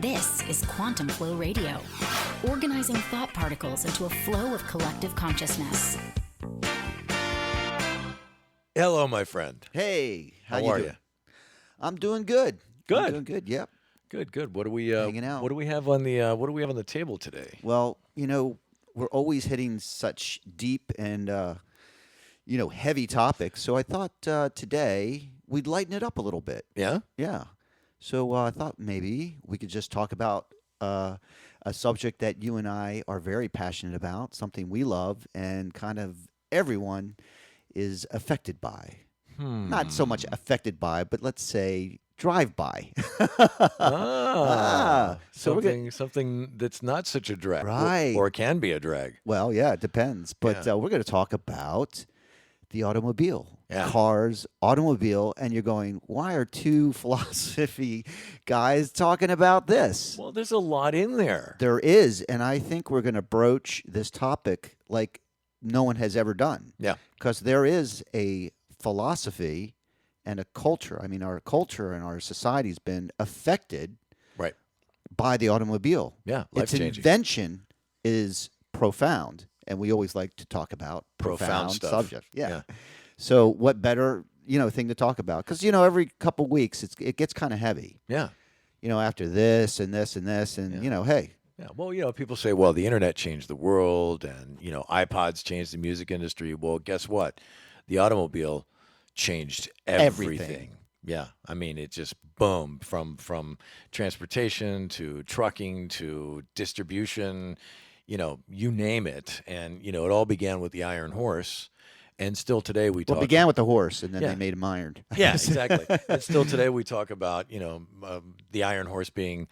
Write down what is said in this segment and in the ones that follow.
This is Quantum Flow Radio, organizing thought particles into a flow of collective consciousness. Hello, my friend. Hey, how are doing? you? I'm doing good. Good. I'm doing good. Yep. Good. What do we Hanging out. What do we have on the table today? Well, we're always hitting such deep and heavy topics. So I thought today we'd lighten it up a little bit. Yeah. Yeah. So I thought maybe we could just talk about a subject that you and I are very passionate about, something we love, and kind of everyone is affected by. Not so much affected by, but let's say drive by. So something that's not such a drag, Right. or can be a drag. Well, yeah, it depends. But Yeah. we're going to talk about the automobile, Yeah. cars, automobile, and you're going, why are two philosophy guys talking about this? Well, there's a lot in there. There is, and I think we're going to broach this topic like no one has ever done. Yeah. Because there is a philosophy and a culture. I mean, our culture and our society's been affected Right. by the automobile. Yeah. Its Life-changing. invention is profound, and we always like to talk about Profound stuff. subjects. Yeah. Yeah. So what better, thing to talk about? Because, every couple weeks it gets kind of heavy. Yeah. After this and this and this, and, hey. Yeah. Well, people say, well, the internet changed the world, and iPods changed the music industry. Well, guess what? The automobile changed everything. Yeah. I mean, it just boom from transportation to trucking to distribution, you name it. And, it all began with the iron horse. And still today we talk. Well, it began with the horse, and then Yeah. they made him ironed. Yeah, exactly. And still today we talk about, the iron horse being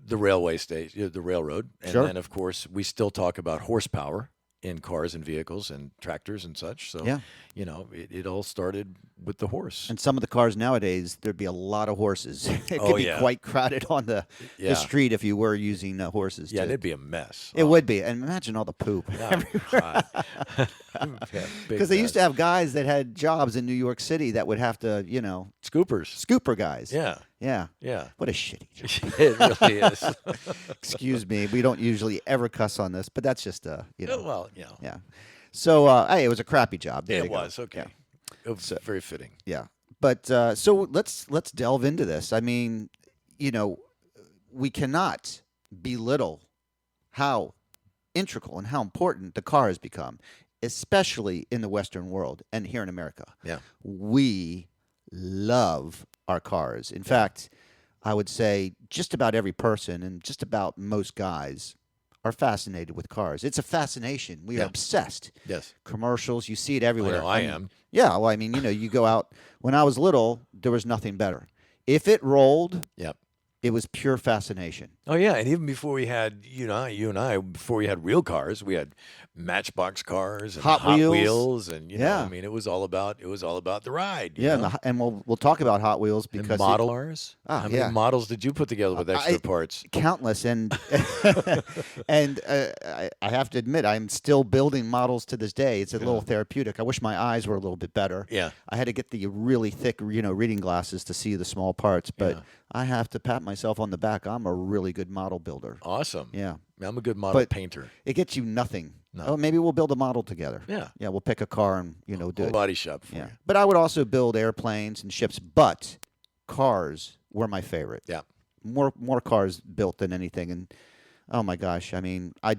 the railway station, the railroad. And Sure. then, of course, we still talk about horsepower in cars and vehicles and tractors and such. So, Yeah. it all started with the horse. And some of the cars nowadays, there'd be a lot of horses. It could Oh, be yeah. quite crowded on the Yeah. street if you were using horses. Yeah, too. it'd be a mess. It would be. And imagine all the poop. Because they used to have guys that had jobs in New York City that would have to, scoopers. scooper guys. Yeah. Yeah. Yeah. What a shitty job. It really is. Excuse me. We don't usually ever cuss on this, but that's just, Well, yeah. So, hey, it was a crappy job. There it you go. was. Okay. Yeah. It was very fitting. Yeah. But so let's delve into this. I mean, we cannot belittle how integral and how important the car has become, especially in the Western world and here in America. Yeah. We love our cars. In fact, I would say just about every person and just about most guys are fascinated with cars. It's a fascination. We are Yeah. obsessed. Yes. Commercials, you see it everywhere. I know I mean, am. Yeah, well, I mean, you go out. When I was little, there was nothing better. If it rolled, Yep. it was pure fascination. Oh yeah, and even before we had you and I, before we had real cars, we had Matchbox cars and Hot Wheels. Wheels, and Yeah. I mean, it was all about the ride. you Yeah, know? and we'll talk about Hot Wheels And because model cars. How many yeah. models did you put together with extra parts? countless, and and I have to admit, I'm still building models to this day. It's a little therapeutic. I wish my eyes were a little bit better. Yeah. I had to get the really thick, reading glasses to see the small parts, but Yeah. I have to pat myself on the back. I'm a really good model builder. Awesome. Yeah. I'm a good model But- painter. It gets you nothing. No. Oh, maybe we'll build a model together. Yeah. Yeah, we'll pick a car and, do Whole it. body shop for Yeah. you. But I would also build airplanes and ships, but cars were my favorite. Yeah. More cars built than anything. And oh my gosh, I mean, I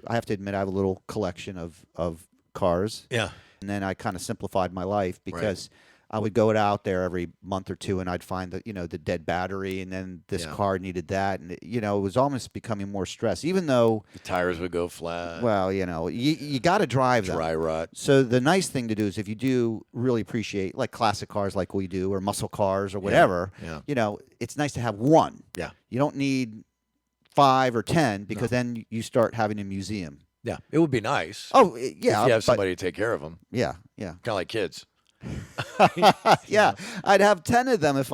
have to admit I have a little collection of cars. Yeah. And then I kind of simplified my life because I would go out there every month or two and I'd find the dead battery, and then this Yeah. car needed that, and it was almost becoming more stress, even though, The tires would go flat. well, you got to drive them. Dry rot. So the nice thing to do is if you do really appreciate like classic cars like we do, or muscle cars or whatever, Yeah. it's nice to have one. Yeah. You don't need 5 or 10 because then you start having a museum. Yeah. It would be nice. Oh, If yeah. you have but- somebody to take care of them, yeah. kind of like kids. Yeah. I'd have 10 of them if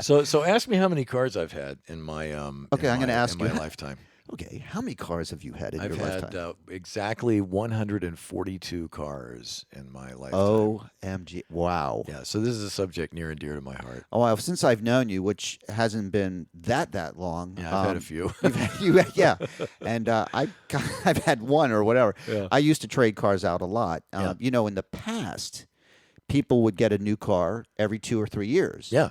So ask me how many cars I've had in my Okay, I'm going to ask in you. my lifetime. Okay, how many cars have you had in I've your had lifetime? exactly 142 cars in my lifetime. OMG! Wow. Yeah, so this is a subject near and dear to my heart. Oh, well, since I've known you, which hasn't been that long. Yeah, I've had a few. Yeah, and I've had one or whatever. Yeah. I used to trade cars out a lot. Yeah. In the past, people would get a new car every 2 or 3 years. Yeah,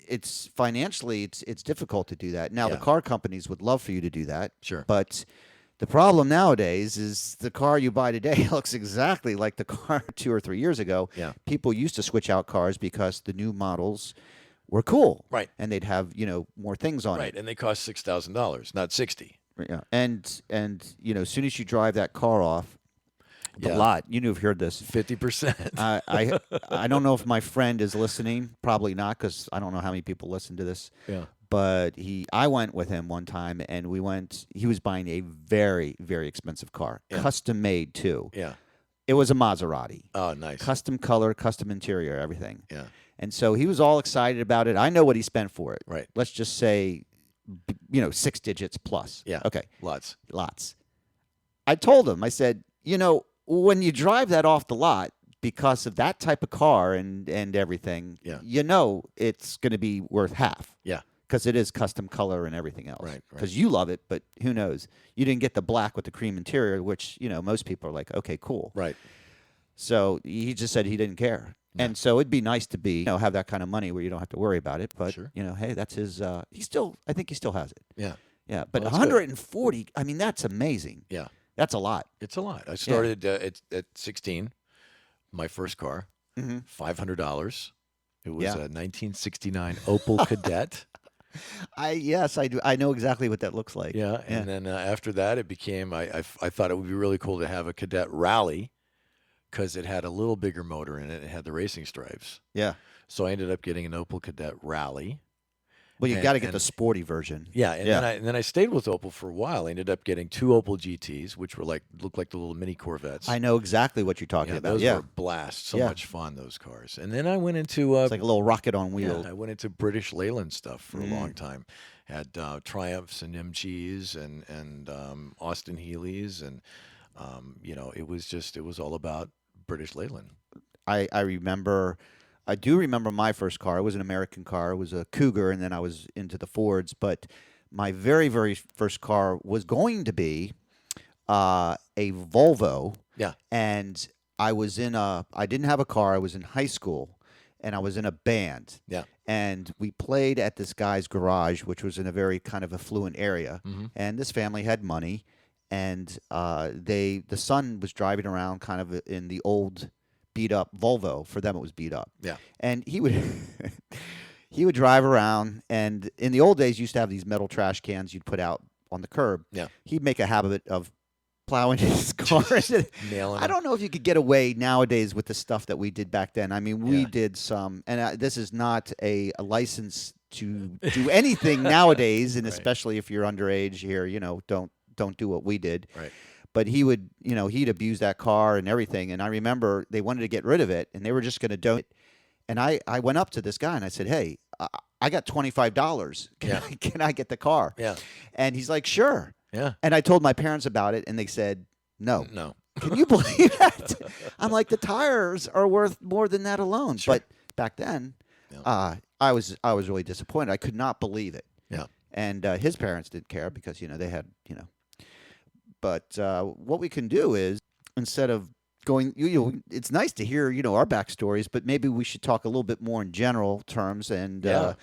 It's financially, it's difficult to do that. Now, the Yeah. car companies would love for you to do that. Sure. But the problem nowadays is the car you buy today looks exactly like the car 2 or 3 years ago. Yeah. People used to switch out cars because the new models were cool. Right. And they'd have, more things on right, it. and they cost $6,000, not 60. Yeah. And as soon as you drive that car off the Yeah. lot, you've heard this. 50%. I don't know if my friend is listening. Probably not, because I don't know how many people listen to this. Yeah. But I went with him one time, and we went. He was buying a very, very expensive car, Yeah. custom made too. Yeah. It was a Maserati, Oh, nice. custom color, custom interior, everything. Yeah. And so he was all excited about it. I know what he spent for it. Right. Let's just say, 6 digits plus. Yeah. Okay. Lots. Lots. I told him. I said, when you drive that off the lot, because of that type of car and everything, Yeah. it's going to be worth half. Yeah. Because it is custom color and everything else. Right, right. Because you love it, but who knows? You didn't get the black with the cream interior, which, most people are like, okay, cool. Right. So he just said he didn't care. Yeah. And so it'd be nice to be, have that kind of money where you don't have to worry about it. But, Sure. hey, that's his, I think he still has it. Yeah. Yeah. But Well, that's good. 140, I mean, that's amazing. Yeah. That's a lot. It's a lot. I started at 16, my first car, Mm-hmm. $500. It was Yeah. a 1969 Opel Kadett. Yes, I do. I know exactly what that looks like. Yeah, and then after that, it became. I thought it would be really cool to have a Cadet Rally because it had a little bigger motor in it. It had the racing stripes. Yeah. So I ended up getting an Opel Cadet Rally. Well, you And- got to get and- the sporty version. Yeah, and Yeah. then I stayed with Opel for a while. I ended up getting 2 Opel GTs, which were looked like the little mini Corvettes. I know exactly what you're talking Yeah, about. those Yeah. were a blast. So Yeah. much fun, those cars. And then I went into It's like a little rocket on yeah, wheels. I went into British Leyland stuff for a Mm. long time. Had Triumphs and MGs and Austin Healey's, and it was all about British Leyland. I do remember my first car. It was an American car. It was a Cougar, and then I was into the Fords. But my very, very first car was going to be a Volvo. Yeah. And I didn't have a car. I was in high school, and I was in a band. Yeah. And we played at this guy's garage, which was in a very kind of affluent area. Mm-hmm. And this family had money, and the son was driving around kind of in the old beat up Volvo. For them, it was beat up. Yeah. And he would he would drive around, and in the old days, you used to have these metal trash cans you'd put out on the curb. Yeah. He'd make a habit of plowing his car. Nailing I don't know if you could get away nowadays with the stuff that we did back then. I mean, we Yeah. did some, and this is not a license to do anything nowadays, and Right. especially if you're underage here, don't do what we did. Right. But he would, he'd abuse that car and everything. And I remember they wanted to get rid of it, and they were just going to donate. And I went up to this guy and I said, "Hey, I got $25. Yeah. Can I get the car?" Yeah. And he's like, "Sure." Yeah. And I told my parents about it, and they said, "No." No. Can you believe that? I'm like, the tires are worth more than that alone. Sure. But back then, Yeah. I was really disappointed. I could not believe it. Yeah. And his parents didn't care because they had But what we can do is, instead of going, it's nice to hear our backstories, but maybe we should talk a little bit more in general terms, and Yeah.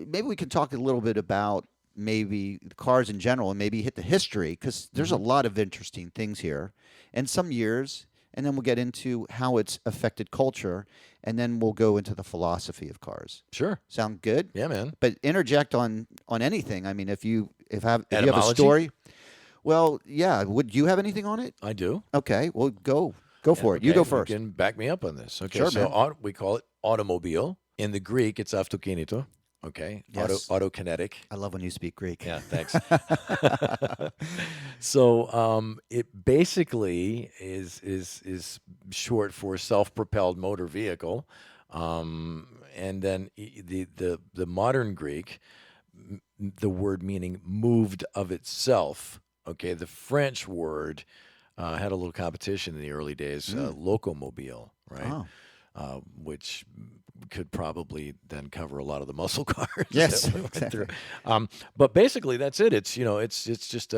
maybe we can talk a little bit about maybe the cars in general, and maybe hit the history, because there's a lot of interesting things here, and some years, and then we'll get into how it's affected culture, and then we'll go into the philosophy of cars. Sure. Sound good? Yeah, man. But interject on anything. I mean, if you have a Etymology? story. Well, yeah. Would you have anything on it? I do. Okay. Well, go for it. You Okay, go first. You can back me up on this. Okay. Sure, so man. we call it automobile. In the Greek, it's autokinito. Okay. Yes. Autokinetic. I love when you speak Greek. Yeah, thanks. So it basically is short for self-propelled motor vehicle, and then the modern Greek the word meaning moved of itself. Okay, the French word had a little competition in the early days, locomobile, right? Oh. Which could probably then cover a lot of the muscle cars. Yes, that we went exactly. through. But basically, that's it. It's it's just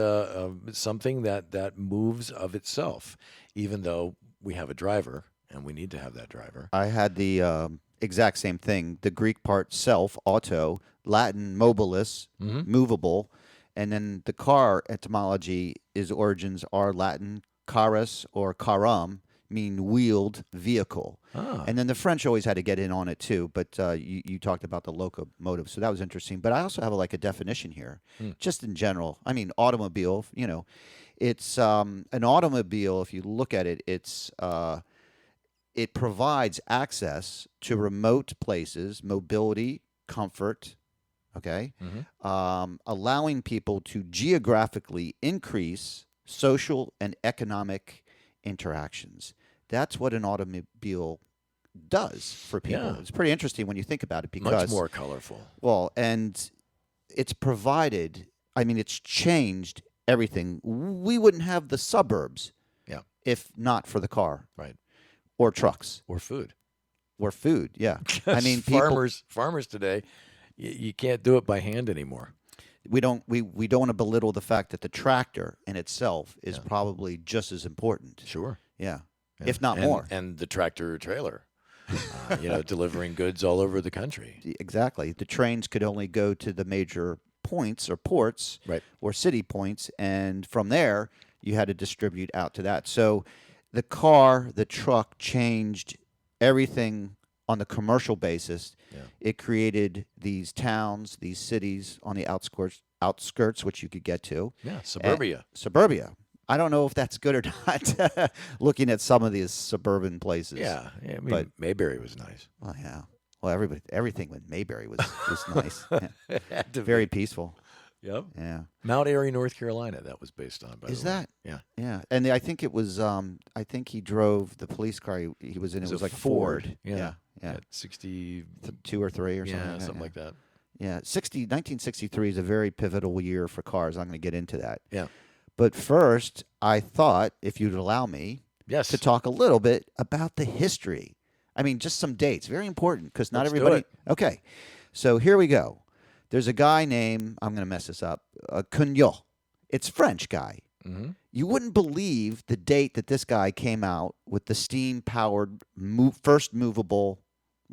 something that moves of itself, even though we have a driver and we need to have that driver. I had the exact same thing. The Greek part self, auto, Latin mobilis, movable, and then the car etymology origins are Latin carus or caram, mean wheeled vehicle. Ah. And then the French always had to get in on it too, but you talked about the locomotive, so that was interesting. But I also have a definition here, just in general. I mean, automobile, it's an automobile, if you look at it, it provides access to remote places, mobility, comfort, okay, allowing people to geographically increase social and economic interactions. That's what an automobile does for people. Yeah. It's pretty interesting when you think about it because Much more colorful. Well, and it's provided, I mean, it's changed everything. We wouldn't have the suburbs if not for the car. Right. Or trucks. Or food. Or food, yeah. I mean, farmers today, you can't do it by hand anymore. We don't want to belittle the fact that the tractor in itself is probably just as important. Sure. Yeah. If not more. And the tractor trailer, delivering goods all over the country. Exactly. The trains could only go to the major points or ports or city points, and from there you had to distribute out to that. So the car, the truck changed everything on the commercial basis. Yeah. It created these towns, these cities on the outskirts, which you could get to. Yeah, suburbia. Suburbia. I don't know if that's good or not, looking at some of these suburban places. Yeah. I mean, but Mayberry was nice. Well, yeah. Well, everything with Mayberry was nice. Yeah. Very peaceful. Yep. Yeah. Mount Airy, North Carolina, that was based on, by the way. Is that? Yeah. Yeah. And I think it was, I think he drove the police car he was in. It was like a Ford. Yeah. Yeah. 62 or 3 or something. Yeah, like that. something like that. Yeah. 1963 is a very pivotal year for cars. I'm going to get into that. Yeah. But first, I thought, if you'd allow me, to talk a little bit about the history. I mean, just some dates. Very important because not everybody. Do it. Okay. So here we go. There's a guy named, I'm going to mess this up, Cugnot. It's French guy. Mm-hmm. You wouldn't believe the date that this guy came out with the steam-powered first movable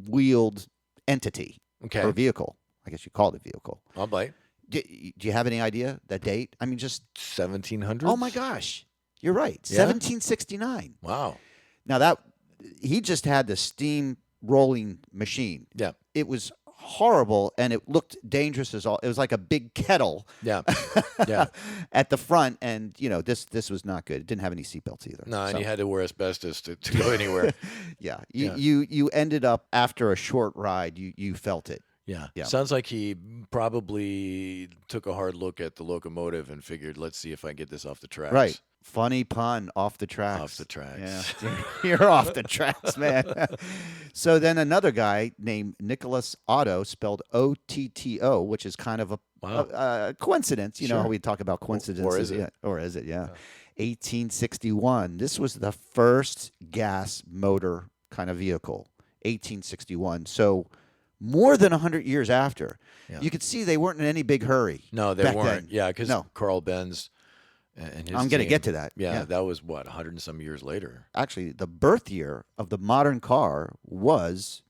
wheeled entity or vehicle. I guess you call it a vehicle. I'll bite. Do you have any idea that date? I mean, just 1700s. Oh my gosh, you're right. Yeah? 1769. Wow. Now he just had the steam rolling machine. Yeah. It was horrible, and it looked dangerous as all. It was like a big kettle. Yeah. Yeah. At the front, and this was not good. It didn't have any seatbelts either. No, and you had to wear asbestos to go anywhere. Yeah. You ended up after a short ride. You felt it. Yeah. Yeah. Sounds like he probably took a hard look at the locomotive and figured, let's see if I can get this off the tracks. Right. Funny pun, off the tracks. Off the tracks. Yeah. You're off the tracks, man. So then another guy named Nicholas Otto, spelled O-T-T-O, which is kind of a coincidence. You know how we talk about coincidences. Or is it? Yeah. Or is it? Yeah. 1861. This was the first gas motor kind of vehicle. 1861. So more than 100 years after. Yeah. You could see they weren't in any big hurry. No, they back weren't. then. Yeah, because Carl Benz and his I'm going to team, get to that. Yeah, that was 100 and some years later. Actually, the birth year of the modern car was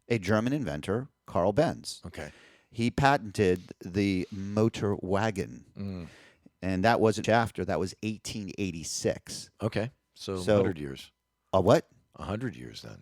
a German inventor, Carl Benz. Okay. He patented the motor wagon, and that wasn't after. That was 1886. Okay, so 100 years. A what? 100 years then.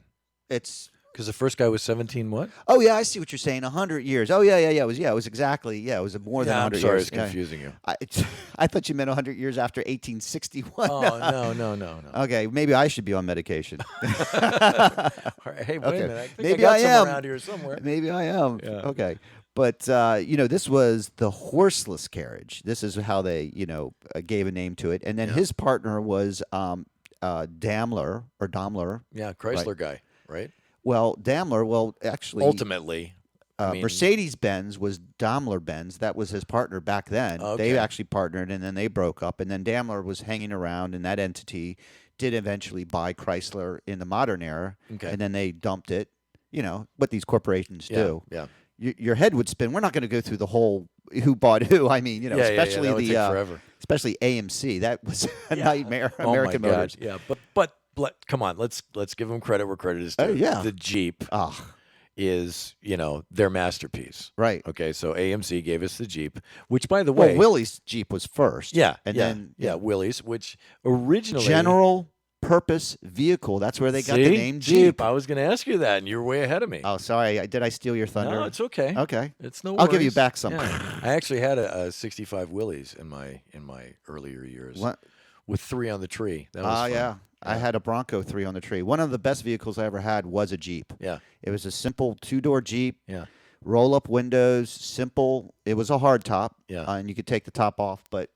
It's because the first guy was 17 what? Oh, yeah, I see what you're saying. 100 years. Oh, yeah. It was exactly, it was more than 100 I'm sorry, years. it's confusing you. I thought you meant 100 years after 1861. Oh, no. Okay, maybe I should be on medication. Hey, wait a minute. I think maybe I got I some am. around here somewhere. Maybe I am. Yeah. Okay. But, this was the horseless carriage. This is how they, gave a name to it. And then his partner was Daimler. Yeah, Chrysler guy, right? Well, Daimler, actually. Ultimately, Mercedes-Benz was Daimler-Benz. That was his partner back then. Okay. They actually partnered, and then they broke up. And then Daimler was hanging around, and that entity did eventually buy Chrysler in the modern era. Okay. And then they dumped it. What these corporations do. Yeah. Your head would spin. We're not going to go through the whole who bought who. I mean, especially that would take forever. Especially AMC. That was a nightmare. American my God. Motors. Yeah, but come on, let's give them credit where credit is due. Oh, yeah. The Jeep is their masterpiece. Right. Okay, so AMC gave us the Jeep, which by the way, Willys Jeep was first. Yeah, and then Willys, which originally general purpose vehicle. That's where they got the name Jeep. I was going to ask you that, and you're way ahead of me. Oh, sorry. Did I steal your thunder? No, it's okay. Okay, it's no worries. I'll give you back some. Yeah. I actually had a 65 Willys in my earlier years. What? With 3 on the tree. That was fun. Yeah. I had a Bronco 3 on the tree. One of the best vehicles I ever had was a Jeep. Yeah. It was a simple 2-door Jeep. Yeah. Roll-up windows, simple. It was a hard top. Yeah. And you could take the top off, but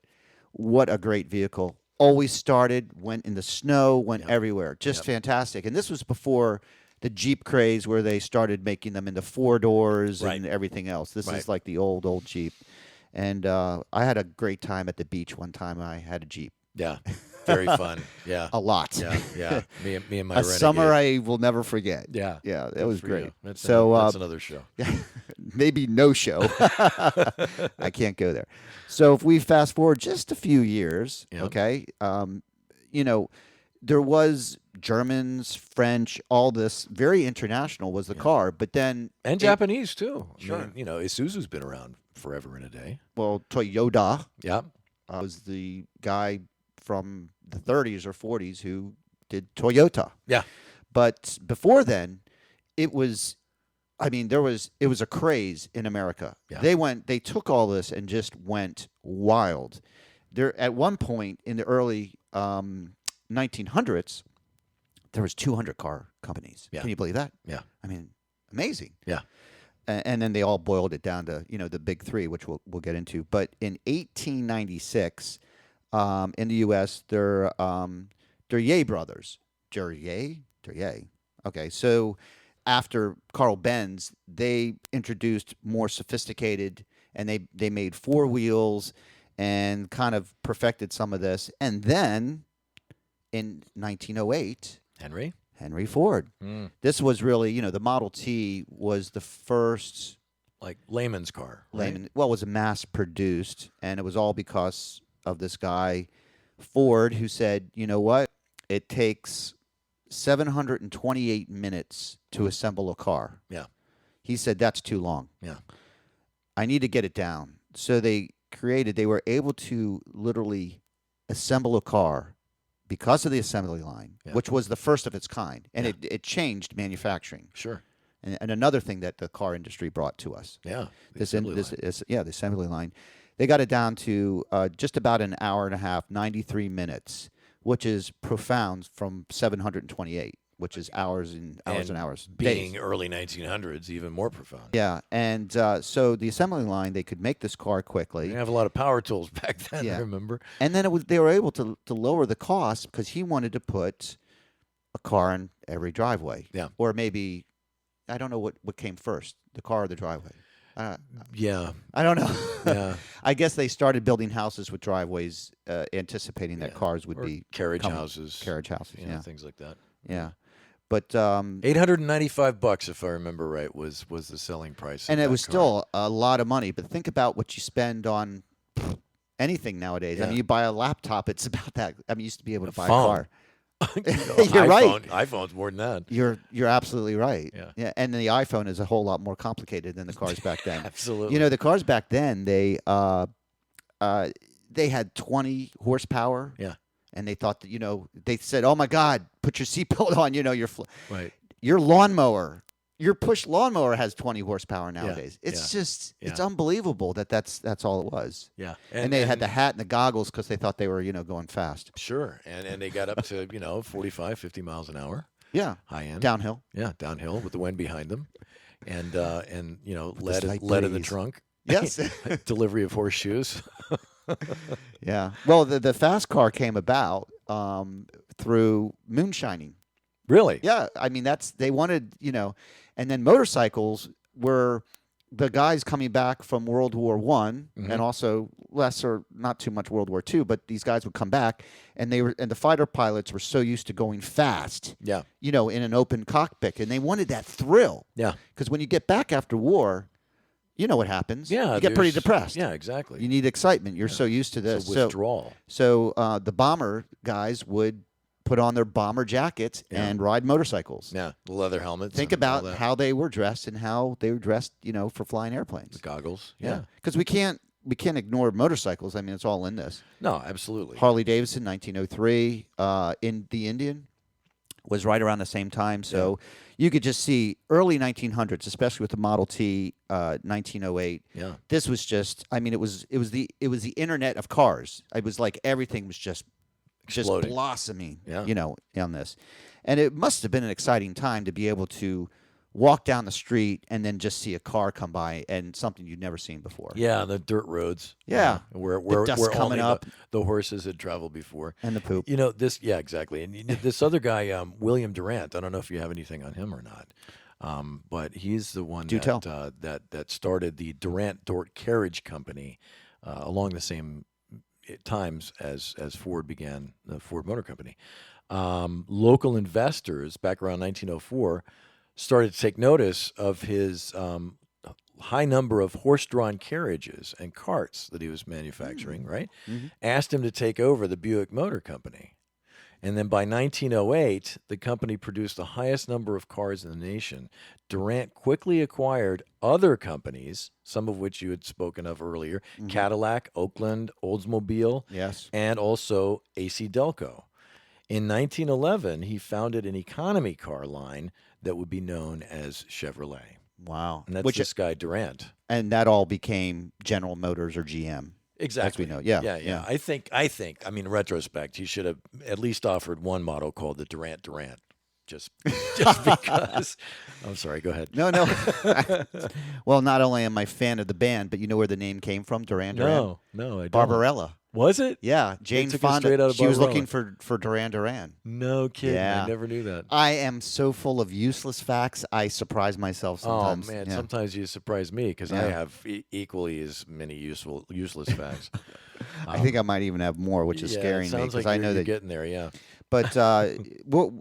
what a great vehicle. Always started, went in the snow, went everywhere. Just fantastic. And this was before the Jeep craze where they started making them into 4 doors and everything else. This is like the old Jeep. And I had a great time at the beach one time. I had a Jeep. Yeah. Very fun. Yeah. A lot. Yeah. Me and my a Renegade. Summer I will never forget. Yeah. Yeah, it was great. That's another show. Maybe no show. I can't go there. So if we fast forward just a few years, okay, there was Germans, French, all this very international was the car, but then Japanese too. Sure. I mean, Isuzu's been around forever and a day. Well, Toyota Yeah. was the guy from the 30s or 40s who did Toyota. Yeah. But before then, it was a craze in America. Yeah. They took all this and just went wild. There at one point in the early 1900s, there was 200 car companies. Yeah. Can you believe that? Yeah. I mean, amazing. Yeah. And then they all boiled it down to the big 3, which we'll get into. But in 1896, in the U.S., they're Ye brothers. They're Ye. Okay, so after Carl Benz, they introduced more sophisticated, and they made 4 wheels and kind of perfected some of this. And then in 1908, Henry Ford. This was really, the Model T was the first like layman's car. It was mass produced, and it was all because of this guy Ford who said, you know what? It takes 728 minutes to assemble a car. Yeah. He said that's too long. Yeah. I need to get it down. So they were able to literally assemble a car because of the assembly line, which was the first of its kind. And it changed manufacturing. Sure. And another thing that the car industry brought to us. Yeah. The assembly line. They got it down to just about an hour and a half, 93 minutes, which is profound from 728, which is hours and hours. Being days. Early 1900s, even more profound. Yeah, and so the assembly line, they could make this car quickly. They didn't have a lot of power tools back then, I remember. And then they were able to lower the cost because he wanted to put a car in every driveway. Yeah. Or maybe, I don't know what came first, the car or the driveway. I don't know. Yeah. I guess they started building houses with driveways, anticipating that cars would be carriage houses. Carriage houses, things like that. Yeah, but $895, if I remember right, was the selling price. And it was still a lot of money. But think about what you spend on anything nowadays. Yeah. I mean, you buy a laptop; it's about that. I mean, you used to be able to buy phone. a car. You're right. iPhone's more than that. You're absolutely right. Yeah. And the iPhone is a whole lot more complicated than the cars back then. Absolutely. The cars back then they had 20 horsepower. Yeah. And they thought that they said, "Oh my God, put your seatbelt on." Right. Your lawnmower, your push lawnmower has 20 horsepower nowadays. It's just it's unbelievable that's all it was. Yeah. And they had the hat and the goggles because they thought they were going fast. Sure. And they got up to 45, 50 miles an hour. Yeah. High end. Downhill. Yeah, downhill with the wind behind them, and lead slight in the breeze. trunk. Yes. Delivery of horseshoes. Yeah. Well, the fast car came about through moonshining. Really? Yeah. I mean, they wanted, and then motorcycles were the guys coming back from World War One, Mm-hmm. and also not too much World War II, but these guys would come back, and the fighter pilots were so used to going fast, Yeah. in an open cockpit, and they wanted that thrill. Yeah. Because when you get back after war, you know what happens. Yeah. You get pretty there's- depressed. Yeah, exactly. You need excitement. You're so used to this. It's a withdrawal. So the bomber guys would put on their bomber jackets and ride motorcycles. Yeah. The leather helmets. Think and all about that. how they were dressed and how they were dressed, for flying airplanes. The goggles. Yeah. Because we can't ignore motorcycles. I mean, it's all in this. No, absolutely. Harley Davidson, 1903. In the Indian was right around the same time. So you could just see early 1900s, especially with the Model T, 1908. Yeah. This was just. I mean, it was the internet of cars. It was like everything was just Exploding. blossoming. Yeah. On this, and it must have been an exciting time to be able to walk down the street and then just see a car come by and something you'd never seen before. Yeah, the dirt roads. Yeah. Where dust where coming only up. the horses had traveled before. And the poop. Yeah, exactly. And this other guy, William Durant, I don't know if you have anything on him or not, but he's the one Do tell. that started the Durant Dort Carriage Company along the same times as Ford began the Ford Motor Company. Local investors back around 1904 started to take notice of his high number of horse-drawn carriages and carts that he was manufacturing, right? Mm-hmm. Asked him to take over the Buick Motor Company. And then by 1908, the company produced the highest number of cars in the nation. Durant quickly acquired other companies, some of which you had spoken of earlier, Cadillac, Oakland, Oldsmobile, Yes. and also AC Delco. In 1911, he founded an economy car line that would be known as Chevrolet. Wow. And that's this guy, Durant. And that all became General Motors or GM. Exactly. As we know. Yeah. Yeah. I think, in retrospect, he should have at least offered one model called the Durant. Just because. I'm sorry, go ahead. No. Well, not only am I a fan of the band, but you know where the name came from, Duran Duran? No, I don't. Barbarella. Was it? Yeah, Jane took it straight Fonda. out of She was Barbarella. looking for Duran Duran. No kidding. Yeah. I never knew that. I am so full of useless facts. I surprise myself sometimes. Oh man, Yeah. sometimes you surprise me because I Yeah. have equally as many useless facts. I think I might even have more, which is Yeah, scaring it me sounds because like I know you're that. getting there. Yeah. But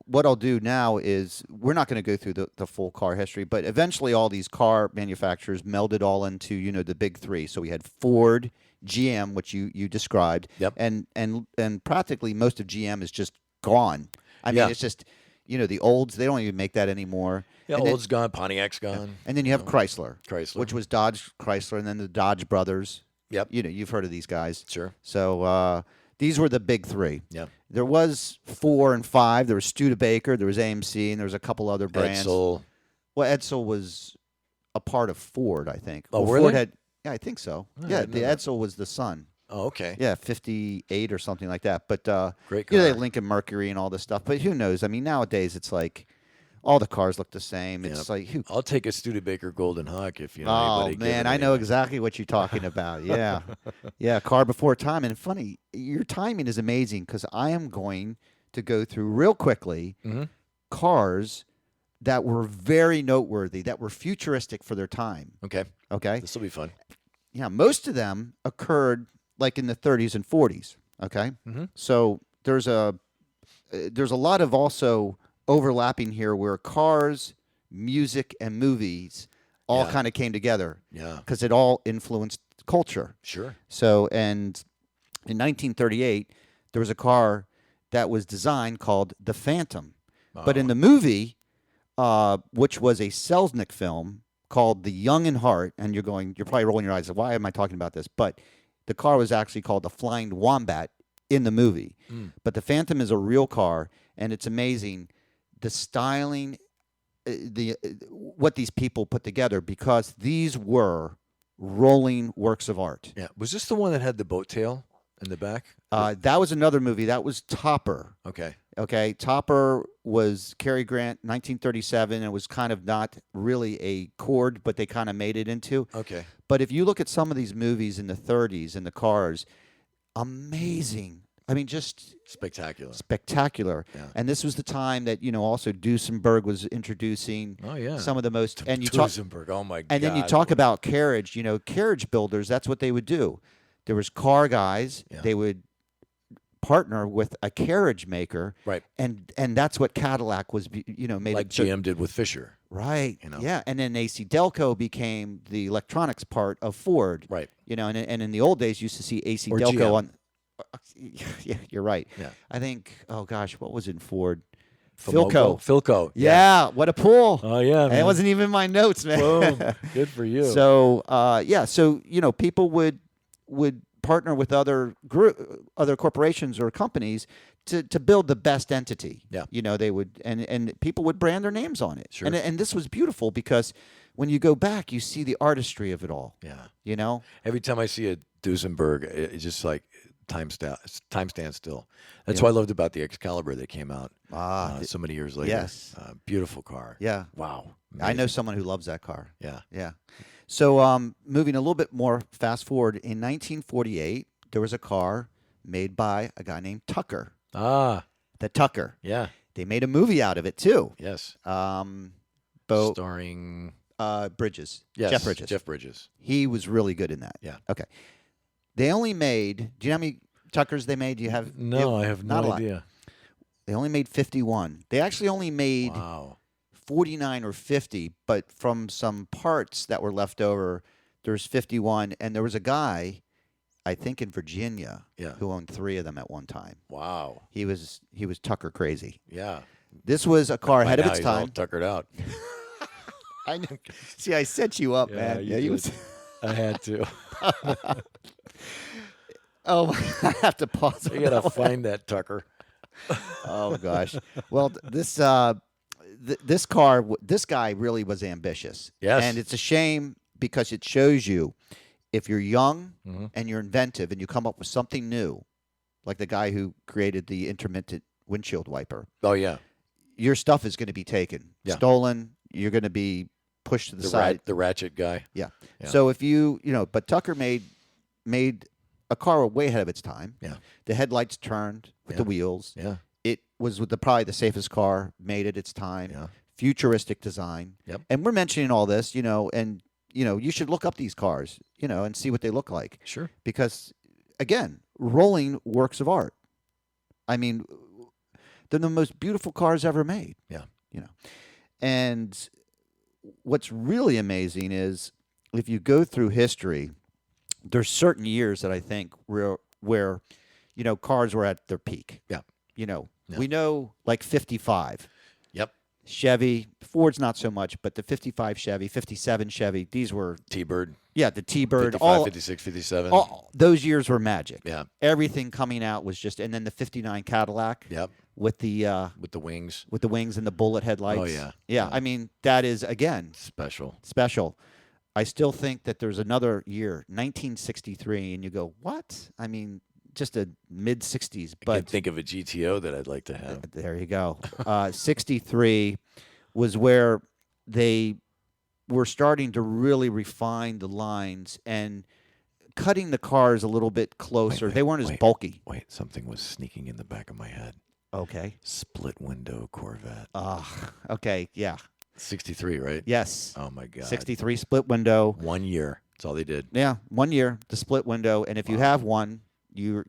what I'll do now is we're not going to go through the full car history, but eventually all these car manufacturers melded all into the big three. So we had Ford, GM, which you described, Yep. and practically most of GM is just gone. I mean, Yeah. it's just the Olds, they don't even make that anymore. Yeah, And then- Old's gone, Pontiac's gone. And then you have Chrysler, Chrysler. which was Dodge Chrysler, and then the Dodge brothers. Yep. You've heard of these guys. Sure. So these were the big three. Yeah. There was 4 and 5. There was Studebaker, there was AMC, and there was a couple other brands. Edsel. Well, Edsel was a part of Ford, I think. Oh, well, were Ford they? had, yeah, I think so. I Yeah, didn't the know that. Edsel was the son. Oh, okay. Yeah, 58 or something like that. But Great they car. had Lincoln Mercury and all this stuff. But who knows? I mean, nowadays it's like all the cars look the same. It's like who? I'll take a Studebaker Golden Hawk if you know Oh anybody. give man, it I know anyway. exactly what you're talking about. Yeah, yeah, car before time. And funny, your timing is amazing because I am going to go through real quickly cars that were very noteworthy, that were futuristic for their time. Okay. Okay, This will be fun. yeah, most of them occurred like in the 30s and 40s. Okay, so there's a lot of also overlapping here where cars, music, and movies all Yeah. kind of came together. Yeah. Because it all influenced culture. Sure. So, and in 1938, there was a car that was designed called the Phantom. But in the movie, which was a Selznick film called The Young in Heart, and you're probably rolling your eyes, why am I talking about this? But the car was actually called the Flying Wombat in the movie. But the Phantom is a real car, and it's amazing the styling, what these people put together, because these were rolling works of art. Yeah. Was this the one that had the boat tail in the back? That was another movie. That was Topper. Okay. Okay, Topper was Cary Grant, 1937, and was kind of not really a chord, but they kind of made it into. Okay. But if you look at some of these movies in the 30s in the cars, amazing I mean, just Spectacular. spectacular. Yeah. And this was the time that also Duesenberg was introducing Oh, yeah. some of the most. And you talk, Duesenberg, oh my God. and then you talk about carriage. Carriage builders. That's what they would do. There was car guys. Yeah. They would partner with a carriage maker, Right. And that's what Cadillac was. Made like GM did with Fisher. Right. Yeah. And then AC Delco became the electronics part of Ford. Right. And in the old days, you used to see AC Or Delco GM. on. Yeah, you're right. Yeah. I think. Oh gosh, what was in Ford? Philco. Philco. Yeah. What a pull. Oh yeah. And it wasn't even in my notes, man. Boom. Good for you. So So people would partner with other corporations or companies to build the best entity. Yeah. They would and people would brand their names on it. Sure. And this was beautiful because when you go back, you see the artistry of it all. Yeah. Every time I see a Duesenberg, it's just like time stands still. That's what I loved about the Excalibur that came out so many years later. Yes. Beautiful car. Yeah. Wow. I know someone who loves that car. Yeah. Yeah. So moving a little bit more fast forward, in 1948, there was a car made by a guy named Tucker. Ah. The Tucker. Yeah. They made a movie out of it too. Yes. Starring Bridges. Yes. Jeff Bridges. Jeff Bridges. He was really good in that. Yeah. Okay. They only made. Do you know how many Tuckers they made? Do you have? No, I have no idea. They only made 51. They actually only made 49 or 50, but from some parts that were left over, there's 51. And there was a guy, I think in Virginia, who owned 3 of them at one time. Wow. He was Tucker crazy. Yeah. This was a car ahead of its He's all time. tuckered out. I know. See, I set you up, man. Yeah, you did. I had to. Oh, I have to pause. You gotta find that Tucker. Oh gosh. Well, this guy really was ambitious. Yes. And it's a shame because it shows you if you're young and you're inventive and you come up with something new, like the guy who created the intermittent windshield wiper. Oh yeah. Your stuff is going to be taken, stolen. You're going to be pushed to the side. The ratchet guy. Yeah. So if but Tucker made a car way ahead of its time. Yeah. The headlights turned with the wheels. Yeah. It was probably the safest car made at its time. Yeah. Futuristic design. Yep. And we're mentioning all this, and you should look up these cars, and see what they look like. Sure. Because again, rolling works of art. I mean, they're the most beautiful cars ever made. Yeah. And what's really amazing is if you go through history, there's certain years that I think where cars were at their peak. Yeah. We know like 55. Yep. Chevy, Ford's not so much, but the 55 Chevy, 57 Chevy, these were T-Bird. Yeah, the T-Bird. 55, 56, 57. All those years were magic. Yeah. Everything coming out was just, and then the 59 Cadillac. Yep. With the wings. With the wings and the bullet headlights. Oh yeah. Yeah. I mean, that is again special. I still think that there's another year, 1963, and you go, what? I mean, just a mid 60s. But I can think of a GTO that I'd like to have. There you go. 63 was where they were starting to really refine the lines and cutting the cars a little bit closer. They weren't as bulky. Wait, something was sneaking in the back of my head. Okay. Split window Corvette. Okay, yeah. 63, right? Yes. Oh my God. 63 split window. 1 year. That's all they did. Yeah, 1 year, the split window, and if you have one, you're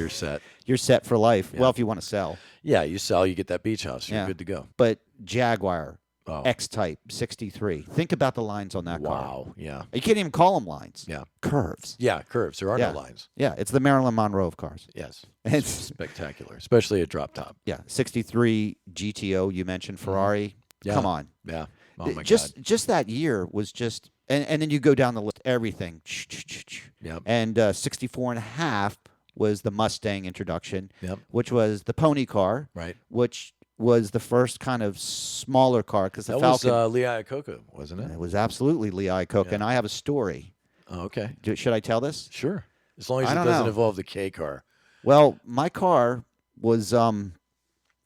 set. You're set for life. Yeah. Well, if you want to sell. Yeah, you sell, you get that beach house. You're good to go. But Jaguar, X-Type, 63. Think about the lines on that car. Wow, yeah. You can't even call them lines. Yeah. Curves. Yeah, curves. There are no lines. Yeah, it's the Marilyn Monroe of cars. Yes. It's spectacular, especially a drop top. Yeah, 63 GTO, you mentioned Ferrari. Yeah. Come on. Yeah. Oh my God. Just that year was just, and then you go down the list, everything. Yep. And 64 and a half was the Mustang introduction, yep. which was the pony car, right? Which was the first kind of smaller car because the Falcon was Lee Iacocca, wasn't it? It was absolutely Lee Iacocca, and I have a story. Oh, okay. Should I tell this? Sure, as long as it doesn't involve the K car. Well, my car was.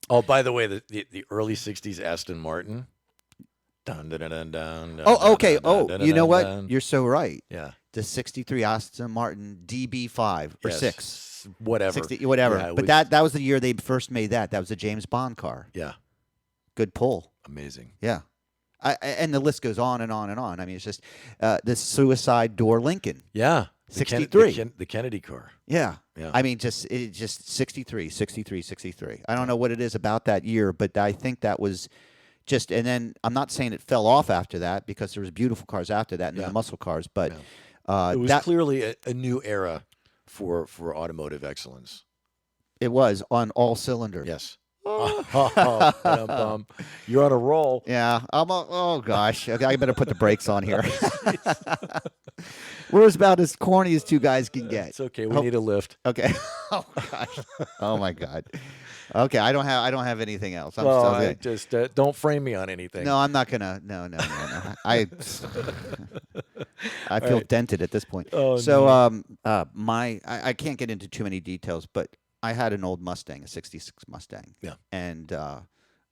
Oh, by the way, the early '60s Aston Martin. Dun, dun, dun, dun, dun, oh, okay. Dun, dun, oh, dun, you know dun, what? dun. You're so right. Yeah. the '63 Aston Martin DB5 or Yes. 6, Whatever. 60, whatever. Yeah, it but was- that was the year they first made that. That was a James Bond car. Yeah. Good pull. Amazing. Yeah. And the list goes on and on and on. I mean, it's just the suicide door Lincoln. Yeah. 63. The Kennedy car. Yeah. Yeah. I mean, just 63. I don't know what it is about that year, but I think that was just, and then I'm not saying it fell off after that because there was beautiful cars after that and Yeah. the muscle cars, but It was that clearly a new era for automotive excellence. it was on all cylinders. Yes. Ba-dum-bum. You're on a roll. Yeah. Oh gosh. Okay, I better put the brakes on here. We're about as corny as two guys can get. It's okay. We need a lift. Okay. Oh gosh. Oh my God. Okay. I don't have anything else. I'm Well, so I good. just don't frame me on anything. No, I'm not gonna. No. I feel dented at this point. Oh, so, I can't get into too many details, but I had an old Mustang, a '66 Mustang. Yeah. And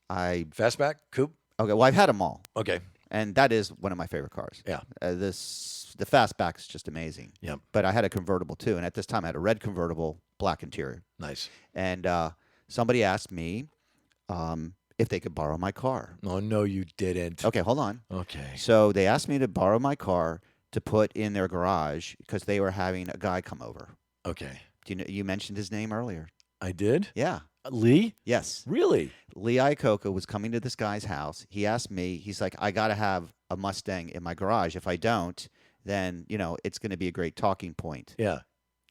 Fastback? Coupe? okay. Well, I've had them all, Okay. and that is one of my favorite cars. Yeah. The fastback is just amazing. Yep. But I had a convertible too, and at this time I had a red convertible, black interior. Nice. And somebody asked me if they could borrow my car. Oh, no, you didn't. Okay, hold on. Okay. So they asked me to borrow my car to put in their garage because they were having a guy come over. Okay. Do you know, you mentioned his name earlier? I did? Yeah. Lee? Yes. Really? Lee Iacocca was coming to this guy's house. He asked me, he's like, I got to have a Mustang in my garage. If I don't, then, it's going to be a great talking point. Yeah.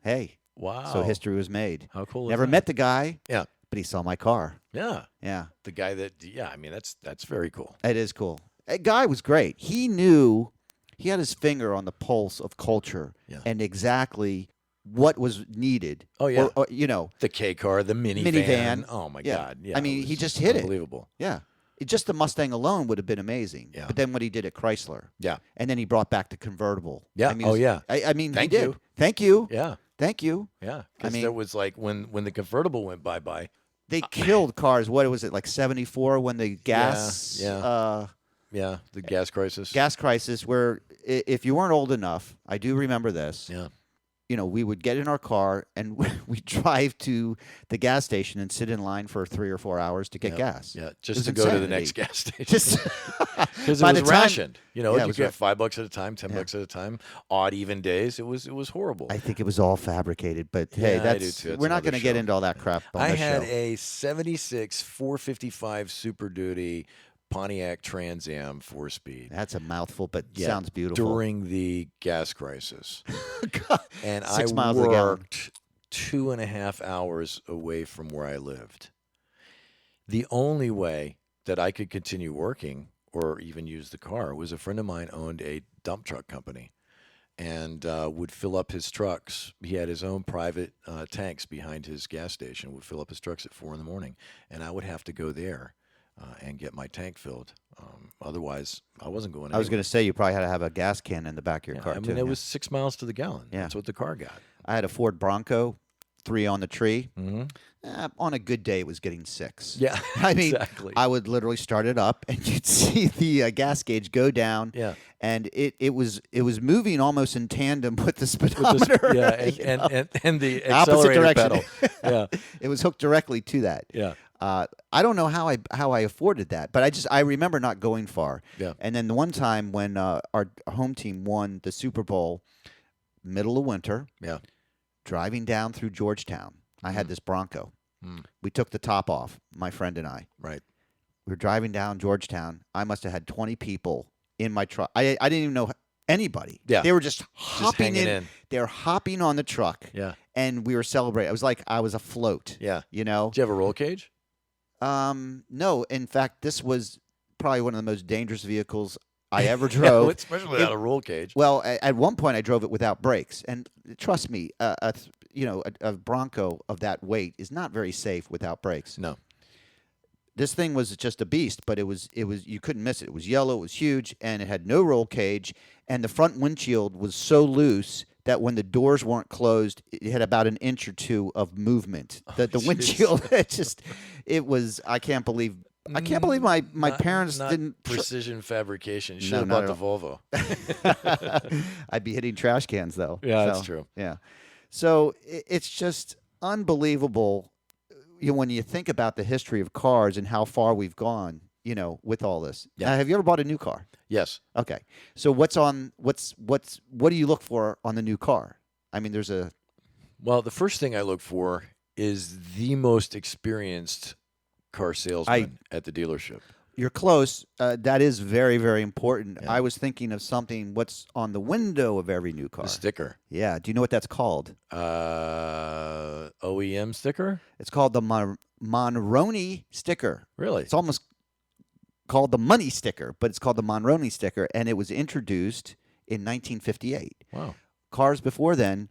Hey. Wow. So history was made. How cool is Never that? met the guy. Yeah. But he saw my car. Yeah. Yeah. The guy that, yeah, I mean, that's very cool. It is cool. That guy was great. He knew, he had his finger on the pulse of culture and exactly what was needed. Oh, yeah. Or, The K car, the minivan. Oh, my God. Yeah. I mean, it was he just hit it. unbelievable. Yeah. Just the Mustang alone would have been amazing. Yeah. But then what he did at Chrysler. Yeah. And then he brought back the convertible. Yeah. I mean, Oh, yeah. I mean, Thank he did. you. Thank you. Yeah. Thank you. Yeah. I mean- There was like when the convertible went bye-bye. They killed cars. What was it, like 74 when the gas Yeah. Yeah. The gas crisis. gas crisis, where if you weren't old enough, I do remember this. Yeah. We would get in our car and we'd drive to the gas station and sit in line for 3 or 4 hours to get gas. Yeah. It Just was to go to the insanity. next gas station. Just Because it by was the time- rationed. Yeah, it you was get $5 at a time, $10 at a time, odd even days. It was horrible. I think it was all fabricated, but hey, Yeah, I do that's too. That's we're not another going to get show. into all that crap on I this had show. a 76 455 Super Duty Pontiac Trans Am 4-speed. That's a mouthful, but Yeah, sounds beautiful. During the gas crisis. And 6 I miles a gallon. worked 2.5 hours away from where I lived. The only way that I could continue working or even use the car was a friend of mine owned a dump truck company and would fill up his trucks. He had his own private tanks behind his gas station, would fill up his trucks at 4 a.m. And I would have to go there and get my tank filled. Otherwise, I wasn't going anywhere. I was going to say you probably had to have a gas can in the back of your car I mean, too. it was 6 miles to the gallon. Yeah. That's what the car got. I had a Ford Bronco, 3 on the tree. Mm-hmm. On a good day, it was getting 6. Yeah, I mean, exactly. I would literally start it up, and you'd see the gas gauge go down. Yeah. And it was moving almost in tandem with the speedometer. And the Opposite accelerator direction. pedal. Yeah, It was hooked directly to that. yeah, I don't know how I afforded that, but I remember not going far. yeah. And then the one time when our home team won the Super Bowl, middle of winter, Yeah. driving down through Georgetown, I had this Bronco. We took the top off, my friend and I. Right. We were driving down Georgetown. I must have had 20 people in my truck. I didn't even know anybody. Yeah. They were just hopping hanging in. They were hopping on the truck. Yeah. And we were celebrating. It was like I was afloat. Yeah. You know? Did you have a roll cage? No. In fact, this was probably one of the most dangerous vehicles I ever drove. Especially without a roll cage. Well, at one point I drove it without brakes, and trust me, a Bronco of that weight is not very safe without brakes. No. This thing was just a beast, but it was you couldn't miss it. It was yellow, it was huge, and it had no roll cage, and the front windshield was so loose that when the doors weren't closed, it had about an inch or two of movement. The windshield, it was, I can't believe I can't believe my Not- parents not didn't. precision fabrication. You should No, have not bought the at Volvo. I'd be hitting trash cans though. Yeah, that's So, true. Yeah. So it's just unbelievable. When you think about the history of cars and how far we've gone, with all this. Yeah. Now, have you ever bought a new car? Yes. Okay. So what do you look for on the new car? I mean, there's a Well, the first thing I look for is the most experienced car salesman at the dealership. You're close. That is very, very important. Yeah. I was thinking of something. What's on the window of every new car? The sticker. Yeah. Do you know what that's called? OEM sticker? It's called the Monroney sticker. Really? It's almost called the money sticker, but it's called the Monroney sticker, and it was introduced in 1958. Wow. Cars before then,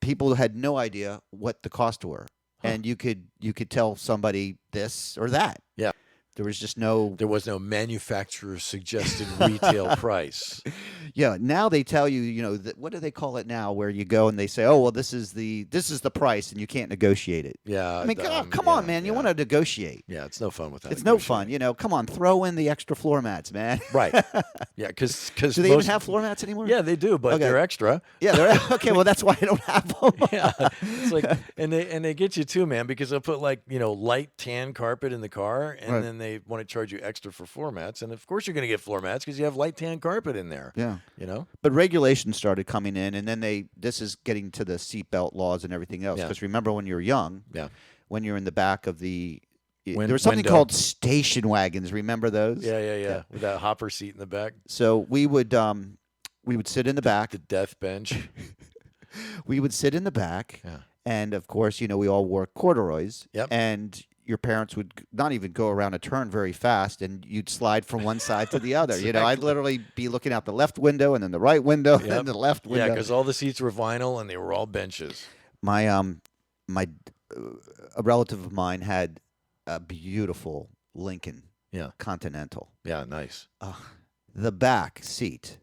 people had no idea what the costs were, and you could tell somebody this or that. Yeah. There was just no. There was no manufacturer suggested retail price. Yeah. Now they tell you, what do they call it now? Where you go and they say, "Oh, well, this is the price," and you can't negotiate it. Yeah. I mean, come on, man. You want to negotiate? Yeah, it's no fun with that. It's no fun. Come on, throw in the extra floor mats, man. Right. Yeah, because Do they even have floor mats anymore? Yeah, they do, but Okay. they're extra. Yeah. They're okay. Well, that's why I don't have them. Yeah, it's like, and they get you too, man, because they'll put light tan carpet in the car, and Right. then they want to charge you extra for floor mats, and of course you're going to get floor mats because you have light tan carpet in there. Yeah. But But regulations started coming in, and then this is getting to the seatbelt laws and everything else. Yeah. Because remember when you were young, yeah, when you're in the back of there Win- was something window. called station wagons. Remember those? yeah, with that hopper seat in the back, So we would sit in the back. the death bench. We would sit in the back, Yeah. and of course, we all wore corduroys. Yep. And your parents would not even go around a turn very fast, and you'd slide from one side to the other. I'd literally be looking out the left window, and then the right window, and Yep. then the left window. Yeah, because all the seats were vinyl and they were all benches. My a relative of mine had a beautiful Lincoln Yeah, Continental. yeah, nice. The back seat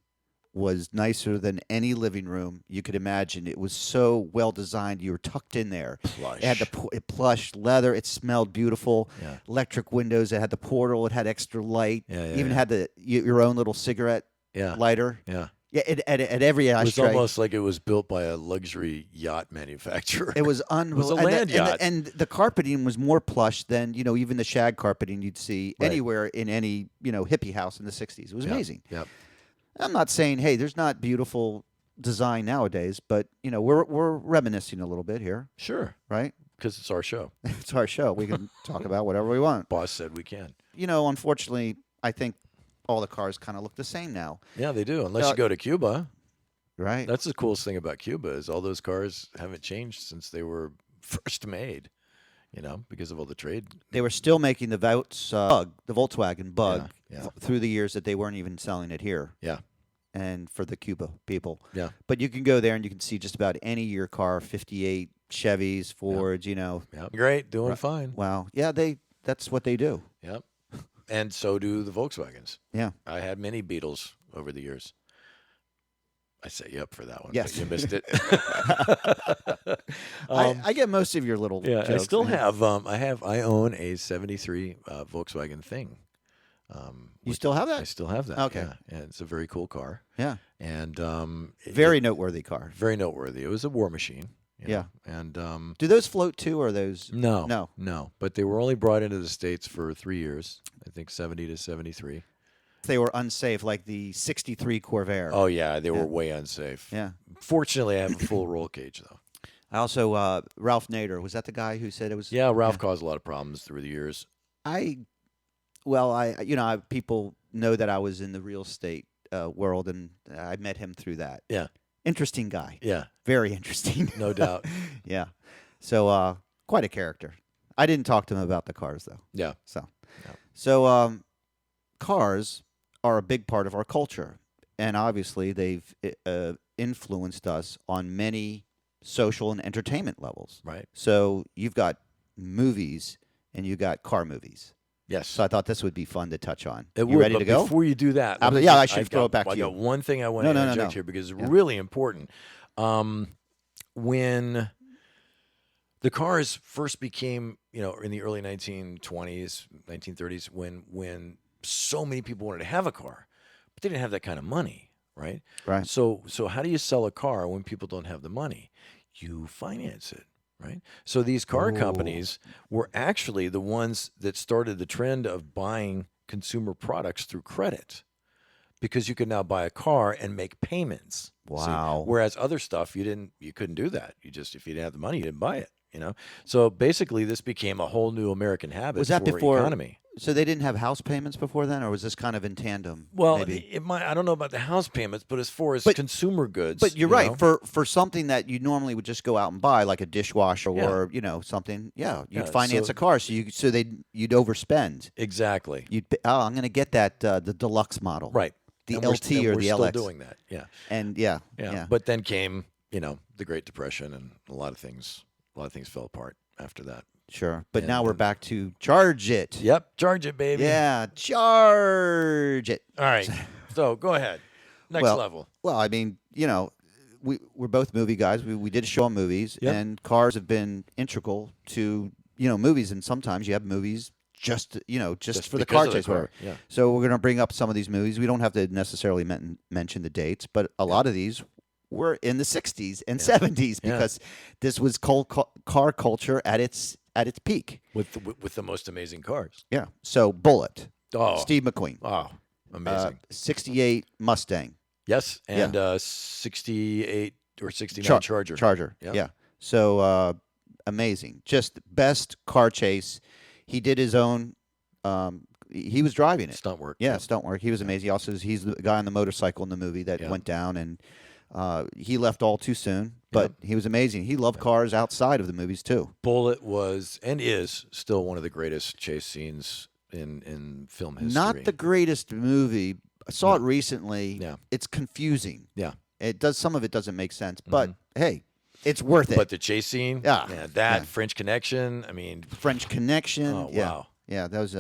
was nicer than any living room you could imagine. It was so well designed. You were tucked in there. Plush. It had the plush leather. It smelled beautiful. Yeah. Electric windows. It had the portal. It had extra light. Yeah, yeah, Even yeah. had your own little cigarette Yeah, lighter. yeah. Yeah, at every It was ashtray. almost like it was built by a luxury yacht manufacturer. It was unbelievable. a land yacht. And the carpeting was more plush than, even the shag carpeting you'd see Right. anywhere in any, hippie house in the 60s. It was amazing. Yep. I'm not saying, hey, there's not beautiful design nowadays, but, we're reminiscing a little bit here, Sure, right? because it's our show. It's our show. We can talk about whatever we want. Boss said we can. Unfortunately, I think all the cars kind of look the same now, Yeah, they do. Unless you go to Cuba. right? That's the coolest thing about Cuba is all those cars haven't changed since they were first made, because of all the trade. They were still making the Volkswagen Bug Yeah. through the years that they weren't even selling it here. Yeah. And for the Cuba people. Yeah. But you can go there and you can see just about any year car, 58 Chevys, Fords, Yeah. Great. Doing fine. Wow. Yeah, that's what they do. Yep. And so do the Volkswagens. Yeah. I had many Beetles over the years. I set you up for that one. Yes. But you missed it. I get most of your little Yeah, I jokes, still man. have. I own a '73 Volkswagen Thing. You still have I that? still have that. Okay. Yeah. And it's a very cool car. Yeah. And Very noteworthy car. very noteworthy. It was a war machine. Yeah. And Do those float too, or are those? no. But they were only brought into the States for 3 years. I think 70 to 73. They were unsafe, like the 63 Corvair. Oh yeah, they were way unsafe. Yeah. Fortunately, I have a full roll cage though. I also, Ralph Nader, was that the guy who said it was? Yeah, Ralph caused a lot of problems through the years. People know that I was in the real estate world, and I met him through that. Yeah. Interesting guy. Yeah, Very interesting. no doubt. Yeah. So, quite a character. I didn't talk to him about the cars, though. Yeah. So, cars are a big part of our culture. And obviously, they've influenced us on many social and entertainment levels. Right. So, you've got movies and you got car movies. Yes. So I thought this would be fun to touch on. It You would, ready but to go? Before you do that, Absolutely. Yeah, I should throw it back to I you. got one thing I want No, to no, no, interject no. here because it's Yeah. really important. When The cars first became, in the early 1920s, 1930s, when so many people wanted to have a car, but they didn't have that kind of money, right? Right. So how do you sell a car when people don't have the money? You finance it, right? So these car companies were actually the ones that started the trend of buying consumer products through credit, because you could now buy a car and make payments. Wow. See? Whereas other stuff you couldn't do that. If you didn't have the money, you didn't buy it. So basically, this became a whole new American habit Was that for before economy. So they didn't have house payments before then, or was this kind of in tandem? Well, maybe? I don't know about the house payments, but as far as consumer goods, But you're right. For something that you normally would just go out and buy, like a dishwasher or something, you'd finance a car. So you'd overspend. Exactly. I'm going to get that the deluxe model, Right? The and LT or the LX. We're still doing that. Yeah. And yeah. But then came the Great Depression, and a lot of things fell apart after that. Sure. But now we're back to charge it. Yep. Charge it, baby. Yeah. Charge it. All right. So go ahead. Next level. Well, I mean, we're both movie guys. We did a show on movies, and cars have been integral to, movies. And sometimes you have movies just for the car chase. Yeah. So we're going to bring up some of these movies. We don't have to necessarily mention the dates, but a lot of these were in the 60s and 70s because this was car culture at its peak with the most amazing cars. Yeah. So Bullitt. Oh. Steve McQueen. Oh, amazing. 68 Mustang. Yes, and 68 or 69 Charger. Charger. Yep. Yeah. So amazing. Just best car chase. He did his own. He was driving it. Stunt work. Yeah, stunt work. He was amazing. Also, he's the guy on the motorcycle in the movie that went down, and he left all too soon. But he was amazing. He loved cars outside of the movies too. Bullitt was and is still one of the greatest chase scenes in film history. Not the greatest movie. I saw it recently. Yeah. It's confusing. Yeah. Some of it doesn't make sense, but hey, it's worth it. But the chase scene, French Connection. I mean, French Connection. Oh, wow. Yeah, that was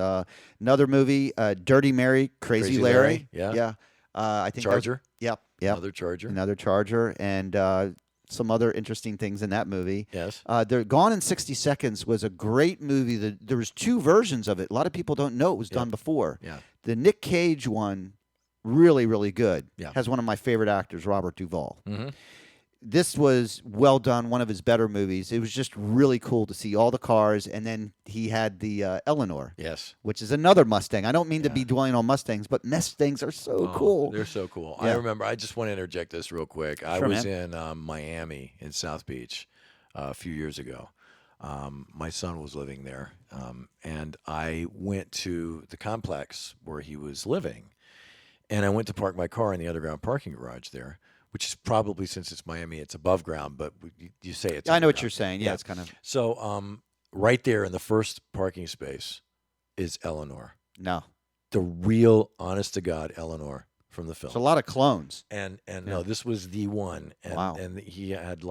another movie, Dirty Mary, Crazy Larry. Yeah. I think Charger. Yep. Another Charger. Another Charger, and some other interesting things in that movie. Yes. They're Gone in 60 Seconds was a great movie. There was two versions of it. A lot of people don't know it was done before. Yeah. The Nick Cage one, really, really good. Yeah. Has one of my favorite actors, Robert Duvall. Mm-hmm. This was well done, one of his better movies. It was just really cool to see all the cars, and then he had the Eleanor, which is another Mustang. I don't mean to be dwelling on Mustangs, but Mustangs are so cool. They're so cool. Yeah. I remember, I just want to interject this real quick. I was in Miami in South Beach a few years ago. My son was living there, and I went to the complex where he was living, and I went to park my car in the underground parking garage there, which is probably, since it's Miami, it's above ground, but you say it's I know what underground. you're saying. Yeah, it's kind of. So right there in the first parking space is Eleanor. No. The real, honest-to-God Eleanor from the film. It's a lot of clones. And no, this was the one. And, wow. And he had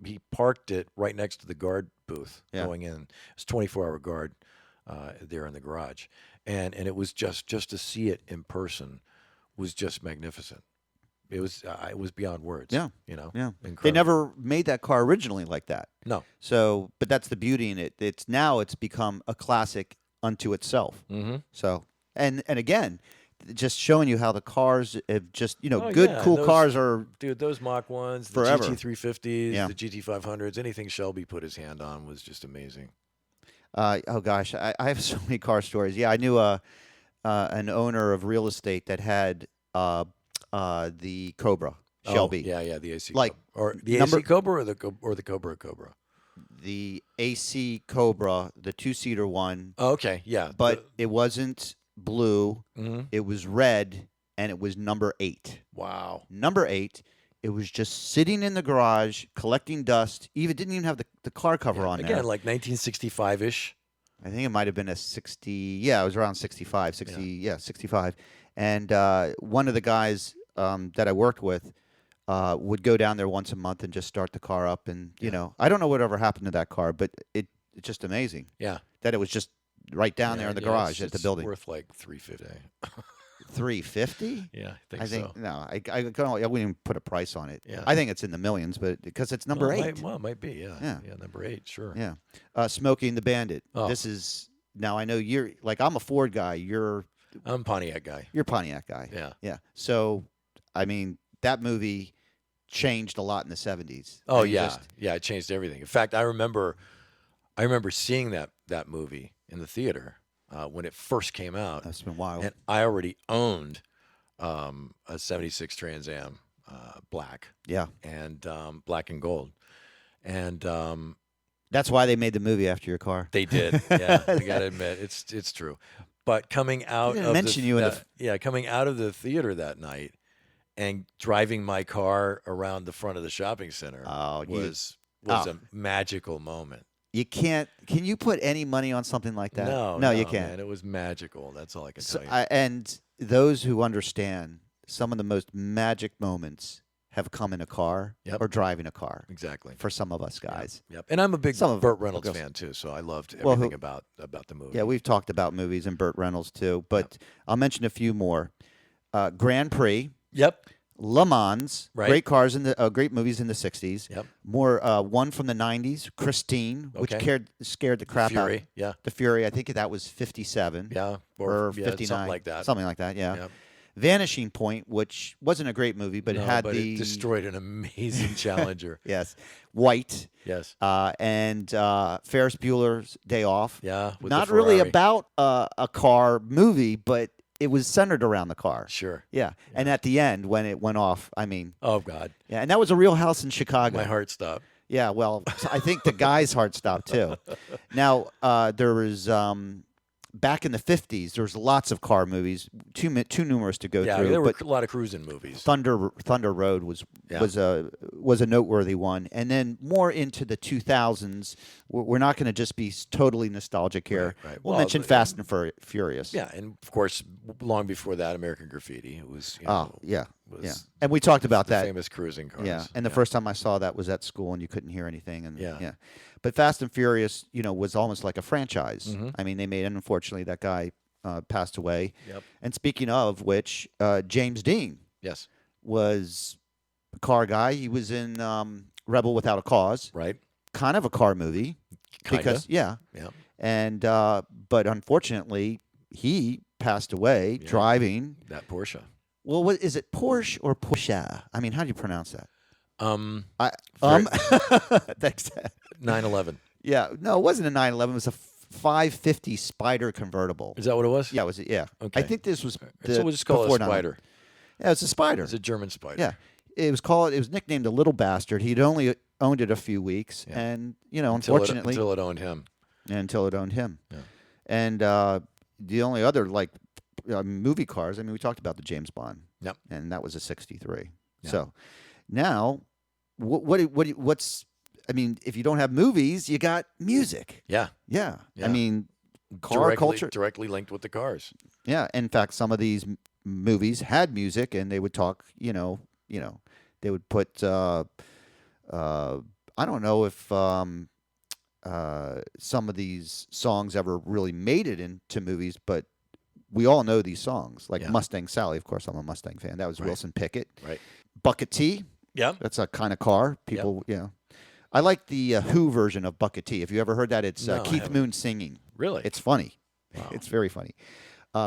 he parked it right next to the guard booth going in. It's 24-hour guard there in the garage. And it was just to see it in person was just magnificent. It was beyond words. Yeah. Incredible. They never made that car originally like that. No. So, but that's the beauty in it. It's become a classic unto itself. Mm-hmm. So, and again, just showing you how the cars have just, cool cars are. Dude, those Mach 1s, forever. the GT350s, the GT500s, anything Shelby put his hand on was just amazing. Oh gosh, I have so many car stories. Yeah, I knew an owner of real estate that had the Cobra Shelby. Yeah, the AC like Cobra. Or the AC Cobra or the Cobra. The AC Cobra, the 2-seater one. Oh, okay, yeah. But it wasn't blue. Mm-hmm. It was red, and it was number 8. Wow. Number 8. It was just sitting in the garage collecting dust. Didn't even have the car cover on there. Again, like 1965-ish. I think it might have been a 60. Yeah, it was around 65. 65. And one of the guys that I worked with would go down there once a month and just start the car up. And, I don't know whatever happened to that car, but it's just amazing. Yeah. That it was just right down there in the garage at the building. It's worth like $350. $350. Yeah, I I think so. no, I wouldn't even put a price on it. Yeah. I think it's in the millions, but because it's number Well, it 8. might be. Yeah. Yeah. Yeah. Number 8. Sure. Yeah. Smokey and the Bandit. Oh. This is now I know you're like I'm a Ford guy. You're I'm a Pontiac guy. a Pontiac guy. Yeah. Yeah. So I mean that movie changed a lot in the 70s. Oh I mean, yeah. Yeah. It changed everything. In fact, I remember seeing that movie in the theater when it first came out, That's been wild. and I already owned a '76 Trans Am black Yeah. and black and gold, and That's why they made the movie after your car. they did. Yeah, I gotta admit, it's true. But coming out didn't of mention the, you in that- yeah, coming out of the theater that night and driving my car around the front of the shopping center Oh, was oh. a magical moment. You can't. Can you put any money on something like that? No, you can't. Man, it was magical. That's all I can So, tell you. and those who understand, some of the most magic moments have come in a car Yep. or driving a car. Exactly. For some of us guys. Yep. And I'm a big Some of Burt Reynolds girls. fan too, so I loved Well, everything about the movie. Yeah, we've talked about movies and Burt Reynolds too, but I'll mention a few more. Grand Prix, Yep. Le Mans, Right. great cars in the great movies in the 60s. Yep. More one from the 90s, Christine, which Okay. scared the crap out. Fury. Yeah. The Fury, I think that was 57. Yeah. Or yeah, 59. something like that. Something like that, yeah. Yep. Vanishing Point, which wasn't a great movie, but No, it had but the it destroyed an amazing Challenger. yes, White, Yes. and Ferris Bueller's Day Off. Yeah. With Not the really Ferrari. about a car movie, but it was centered around the car. Sure. Yeah. And at the end, when it went off, I mean, Oh God, yeah, and that was a real house in Chicago. my heart stopped. Yeah, well, I think the guy's heart stopped too. Now, there was back in the 50s, there was lots of car movies, too numerous to go Yeah, through. there were but a lot of cruising movies. Thunder Road was Yeah. was a noteworthy one, and then more into the 2000s. We're not going to just be totally nostalgic here. Right. We'll Well, mention Fast and Furious. Yeah, and of course, long before that, American Graffiti. It was. Oh, yeah. was Yeah. And we talked about the that. famous cruising cars. Yeah. And the first time I saw that was at school, and you couldn't hear anything. And Yeah. But Fast and Furious, was almost like a franchise. Mm-hmm. I mean, they made, and unfortunately, that guy passed away. Yep. And speaking of which, James Dean Yes. was a car guy. He was in Rebel Without a Cause, Right. kind of a car movie. Kinda. Because Yeah. and but unfortunately, he passed away Yeah. driving. That Porsche. Well, what is it, Porsche or Porsche? I mean, how do you pronounce that? Very- Thanks. 911. Yeah, no, it wasn't a 911. It was a 550 Spider convertible. Is that what it was? Yeah, was it? Yeah. Okay. I think this was the So we'll just call it before a 911. Spider. Yeah, it's a Spider. It's a German Spider. Yeah. It was nicknamed the Little Bastard. He'd only owned it a few weeks, Yeah. and Unfortunately, unfortunately, until it owned him. until it owned him. Yeah. And the only other movie cars. I mean, we talked about the James Bond. Yep. And that was a '63. Yeah. So now, what's? I mean, if you don't have movies, you got music. Yeah. Yeah. Yeah. I mean, car culture. Directly linked with the cars. Yeah. In fact, some of these movies had music, and they would talk. They would put. I don't know if some of these songs ever really made it into movies, but we all know these songs, like Yeah. Mustang Sally. Of course, I'm a Mustang fan. That was Right. Wilson Pickett. Right. Bucket T. Yeah. That's a kind of car. People, I like the Who version of Bucket T. Have you ever heard that? It's No, I Keith haven't. Moon singing. Really? It's funny. Wow. It's very funny.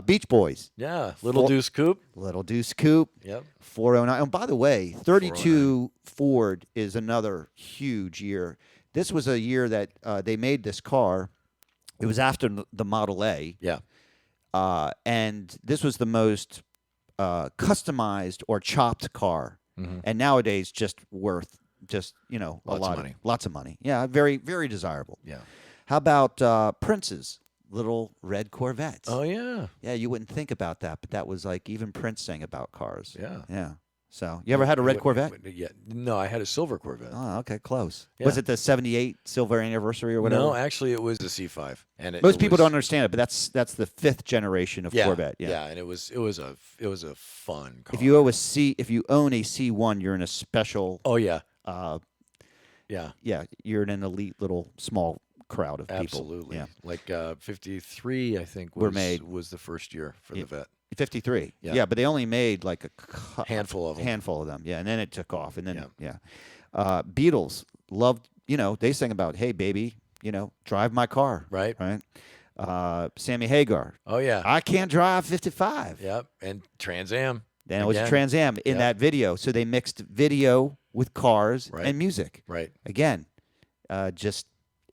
Beach Boys. Yeah. Little Full- Deuce Coupe. Little Deuce Coupe. Yep. 409. And by the way, 32 Ford is another huge year. This was a year that they made this car. It was after the Model A. Yeah. And this was the most customized or chopped car. Mhm. And nowadays just worth a Lots of lot money. lots of money. Yeah, very, very desirable. Yeah. How about Prince's little red Corvettes? Oh yeah. Yeah, you wouldn't think about that, but that was like even Prince sang about cars. Yeah. Yeah. So, you ever had a red Corvette? Yeah. No, I had a silver Corvette. Oh, okay, close. Yeah. Was it the 78 silver anniversary or whatever? No, actually, it was a C5, and Most it people was- don't understand it, but that's the 5th generation of Yeah, Corvette. Yeah. and it was a fun car. If you own a C1, you're in a special. Oh yeah. Uh, Yeah. yeah, you're in an elite little small crowd of people. Absolutely. Yeah. Like 53, I think Were was made. was the first year for Yeah. the vet. 53. Yeah. Yeah, but they only made like a Handful of them. handful of them. Yeah, and then it took off. And then Beatles loved. They sang about, "Hey baby, drive my car." Right. Right. Sammy Hagar. Oh yeah. I can't drive 55. Yep. And Trans Am. Then it was Again. Trans Am in that video. So they mixed video with cars Right. and music. Right. Again, just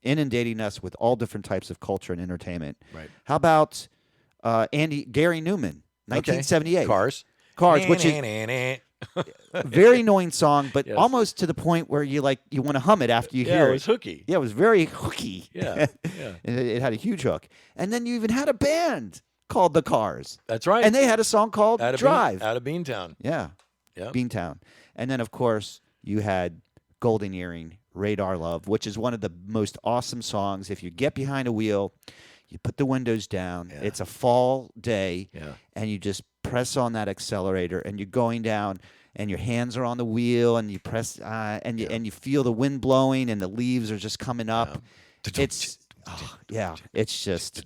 inundating us with all different types of culture and entertainment. Right. How about Gary Newman, 1978. Cars. Cars, which is a very annoying song, but Yes. almost to the point where you want to hum it after you hear it was hooky. Yeah, it was very hooky. Yeah. Yeah. It had a huge hook. And then you even had a band called The Cars. That's right. And they had a song called Drive. Out of Beantown. Yeah. Yeah. Beantown. And then, of course, you had Golden Earring, Radar Love, which is one of the most awesome songs. If you get behind a wheel, you put the windows down. Yeah. It's a fall day, Yeah. and you just press on that accelerator, and you're going down, and your hands are on the wheel, and you press, and you feel the wind blowing, and the leaves are just coming up. It's just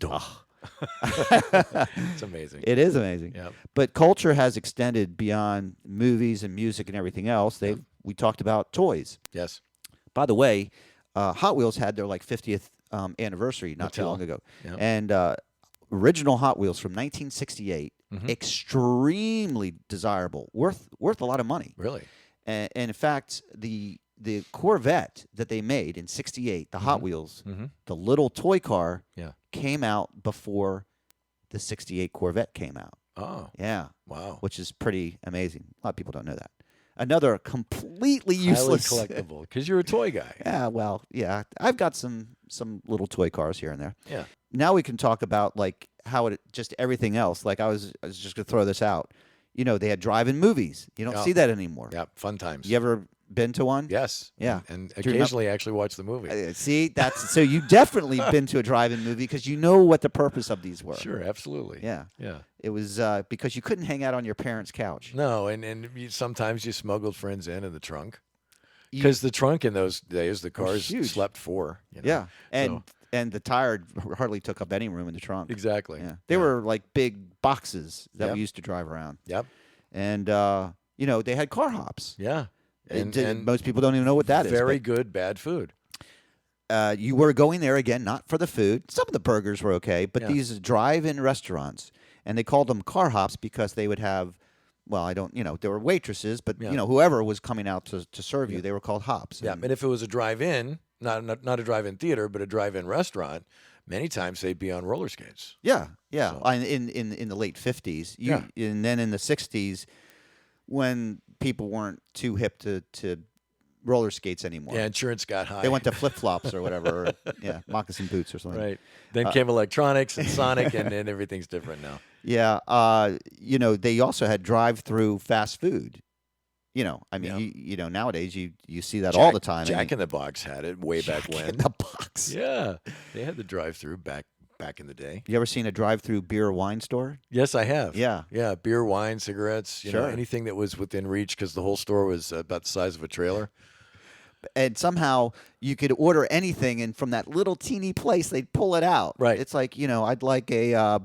It's amazing. It is amazing. Yep. But culture has extended beyond movies and music and everything else. We talked about toys. Yes. By the way, Hot Wheels had their 50th anniversary not too long ago. Yep. And original Hot Wheels from 1968, extremely desirable, worth a lot of money. Really? And in fact, the Corvette that they made in 68, the Hot Wheels, the little toy car, came out before the 68 Corvette came out. Oh. Yeah. Wow. Which is pretty amazing. A lot of people don't know that. Another completely useless Highly collectible because you're a toy guy. Yeah, well, yeah. I've got some little toy cars here and there. Yeah. Now we can talk about how it just everything else. I was just going to throw this out. They had drive-in movies. You don't see that anymore. Yeah, fun times. You ever been to one? Yes. Yeah. And Do you remember- occasionally actually watch the movie. See, so you definitely been to a drive-in movie because you know what the purpose of these were. Sure, absolutely. Yeah. Yeah. It was because you couldn't hang out on your parents' couch. No, and sometimes you smuggled friends in the trunk. Because the trunk in those days, the cars huge. slept four. Yeah. And the tire hardly took up any room in the trunk. Exactly. Yeah. They were like big boxes that Yep. we used to drive around. Yep. And they had car hops. Yeah. And most people don't even know what that is. Very good bad food. You were going there again, not for the food. Some of the burgers were okay, but Yeah. these drive-in restaurants, and they called them car hops because they would have, there were waitresses, but Yeah. whoever was coming out to serve you, they were called hops. Yeah. And if it was a drive-in, not a drive-in theater, but a drive-in restaurant, many times they'd be on roller skates. Yeah. So- In the late 50s. And then in the 60s, when people weren't too hip to roller skates anymore. Yeah, insurance got high. They went to flip-flops or whatever, or, moccasin boots or something. Right. Then came electronics and Sonic, and everything's different now. Yeah. They also had drive-through fast food. Nowadays you see that all the time. Jack in the Box had it way back when. in the Box. Yeah, they had the drive-through back in the day. You ever seen a drive-through beer or wine store? Yes, I have. Yeah. Yeah, beer, wine, cigarettes, Sure. anything that was within reach because the whole store was about the size of a trailer. And somehow you could order anything, and from that little teeny place, they'd pull it out. Right. It's like, I'd like a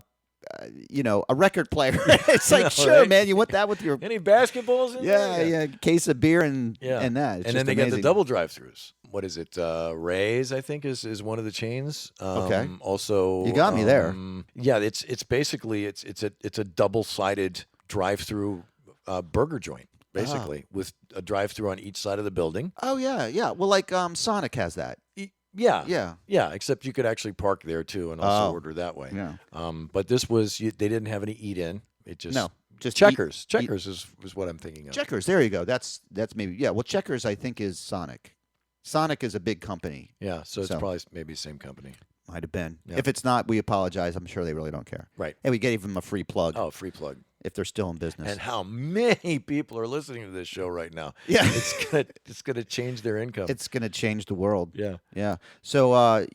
record player. It's like, know, sure, right? man, you want that with your Any basketballs in there? yeah, case of beer and that. It's And just then they got the amazing. double drive-throughs. What is it? Ray's, I think, is one of the chains. Okay. Also, You got me there. Yeah, it's basically it's a double-sided drive-through burger joint, basically, with a drive-through on each side of the building. Oh yeah. Well, like Sonic has that. Yeah, Yeah. yeah. Except you could actually park there too and also order that way. Yeah. But this was they didn't have any eat-in. It just just Checkers. Checkers is what I'm thinking of. Checkers. There you go. That's maybe Well, Checkers I think is Sonic. Sonic is a big company. Yeah, so it's probably maybe the same company. Might have been. Yeah. If it's not, we apologize. I'm sure they really don't care. Right. And we gave them a free plug Oh, free plug. if they're still in business. And how many people are listening to this show right now? Yeah. It's gonna change their income. It's going to change the world. Yeah. Yeah. So,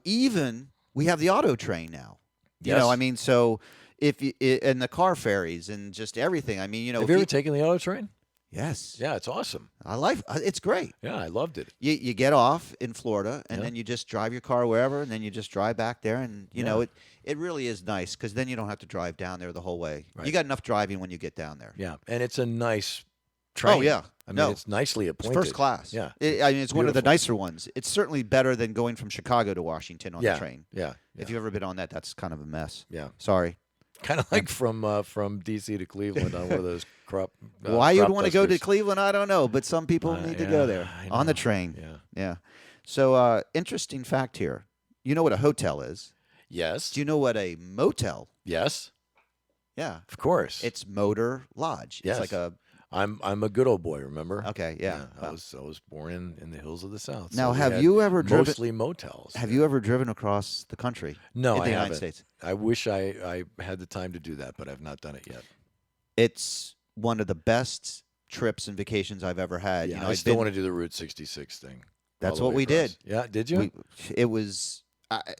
even we have the auto train now. Yes. So if you, and the car ferries and just everything. Have if you ever taken the auto train? Yes. Yeah, it's awesome. It's great. Yeah, I loved it. You get off in Florida, and Yeah. then you just drive your car wherever, and then you just drive back there, and you know Yeah. it really is nice because then you don't have to drive down there the whole way. Right. You got enough driving when you get down there. Yeah, and it's a nice train. Oh yeah, I mean, no, it's nicely it's appointed. first class. Yeah, I mean it's one of the beautiful. nicer ones. It's certainly better than going from Chicago to Washington on Yeah, the train. yeah, If you've ever been on that, that's kind of a mess. yeah. Sorry. Kind of like from D.C. to Cleveland on one of those crop. Why you'd crop want to go to dusters. Cleveland, I don't know, but some people need to go yeah, there I on the know. train. Yeah. Yeah. So interesting fact here. You know what a hotel is? Yes. Do you know what a motel? Yes. Yeah. Of course. It's motor lodge. Yes. It's like a I'm a good old boy. Remember? okay, yeah. I was born in the hills of the South. Now, so we have had you ever driven? mostly motels? Have you ever driven across the country? No, in the I United haven't. States. I wish I had the time to do that, but I've not done it yet. It's one of the best trips and vacations I've ever had. Yeah, you know, I I've still been- want to do the Route 66 thing. That's all the what way we across. did. Yeah, did you? It was.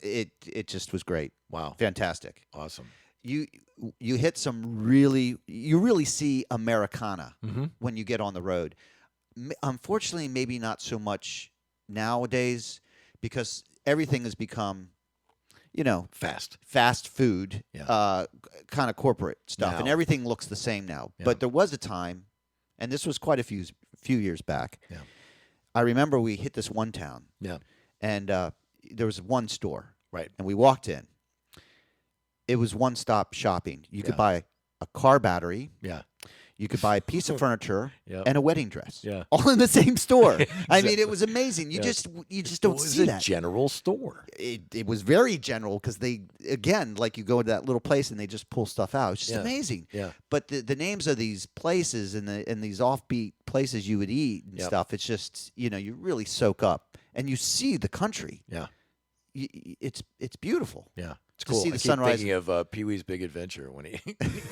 It just was great. Wow, Fantastic. awesome. You hit some you really see Americana Mm-hmm. when you get on the road. Unfortunately, maybe not so much nowadays because everything has become, Fast. fast food, Yeah. kind of corporate stuff, and Now. everything looks the same now. Yeah. But there was a time, and this was quite a few years back. Yeah. I remember we hit this one town, Yeah. and there was one store, Right. and we walked in. It was one-stop shopping. You could Yeah. buy a car battery, Yeah. you could buy a piece of furniture, Yep. and a wedding dress, Yeah. all in the same store. I mean, Exactly. it was amazing. You Yeah. just It don't was see a that. general store. It was very general because they, again, like you go to that little place and they just pull stuff out. It's just Yeah. amazing. Yeah. But the names of these places and these offbeat places you would eat and Yep. stuff, it's just, you really soak up and you see the country. Yeah. It's beautiful. Yeah. It's To cool. see I the keep sunrise. thinking of Pee-wee's Big Adventure when he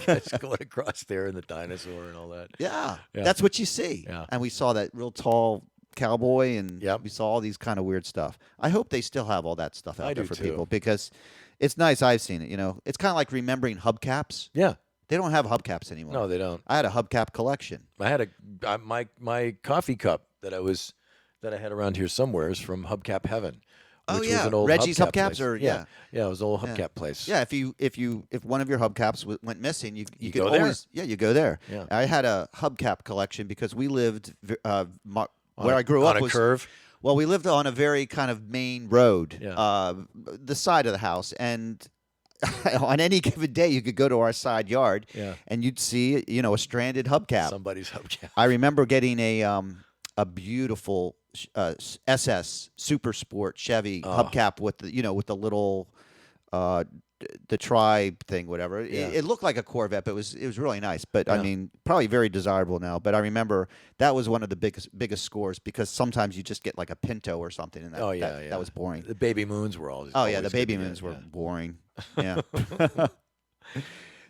gets going across there and the dinosaur and all that. Yeah, Yeah. that's what you see. Yeah. And we saw that real tall cowboy and Yep. we saw all these kind of weird stuff. I hope they still have all that stuff out I there do for too. people because it's nice. I've seen it. It's kind of like remembering hubcaps. Yeah. They don't have hubcaps anymore. No, they don't. I had a hubcap collection. I had my coffee cup that I had around here somewhere is from Hubcap Heaven. Oh, Which yeah. was an old Reggie's hubcap Hubcaps place. or- yeah, yeah. it was an old Yeah. hubcap place. Yeah, if one of your hubcaps went missing, you could go there. always you go there. Yeah. I had a hubcap collection because we lived where On I grew on up a was curve. well, we lived on a very kind of main road, Yeah. the side of the house, and on any given day you could go to our side yard, Yeah. and you'd see a stranded hubcap. Somebody's hubcap. I remember getting a beautiful SS Super Sport Chevy Oh. hubcap with the little the tri thing, whatever. Yeah. It looked like a Corvette, but it was really nice. But I Yeah. mean, probably very desirable now. But I remember that was one of the biggest scores because sometimes you just get like a Pinto or something, and that was boring. The baby moons were all. Oh yeah, the baby moons were boring. Yeah.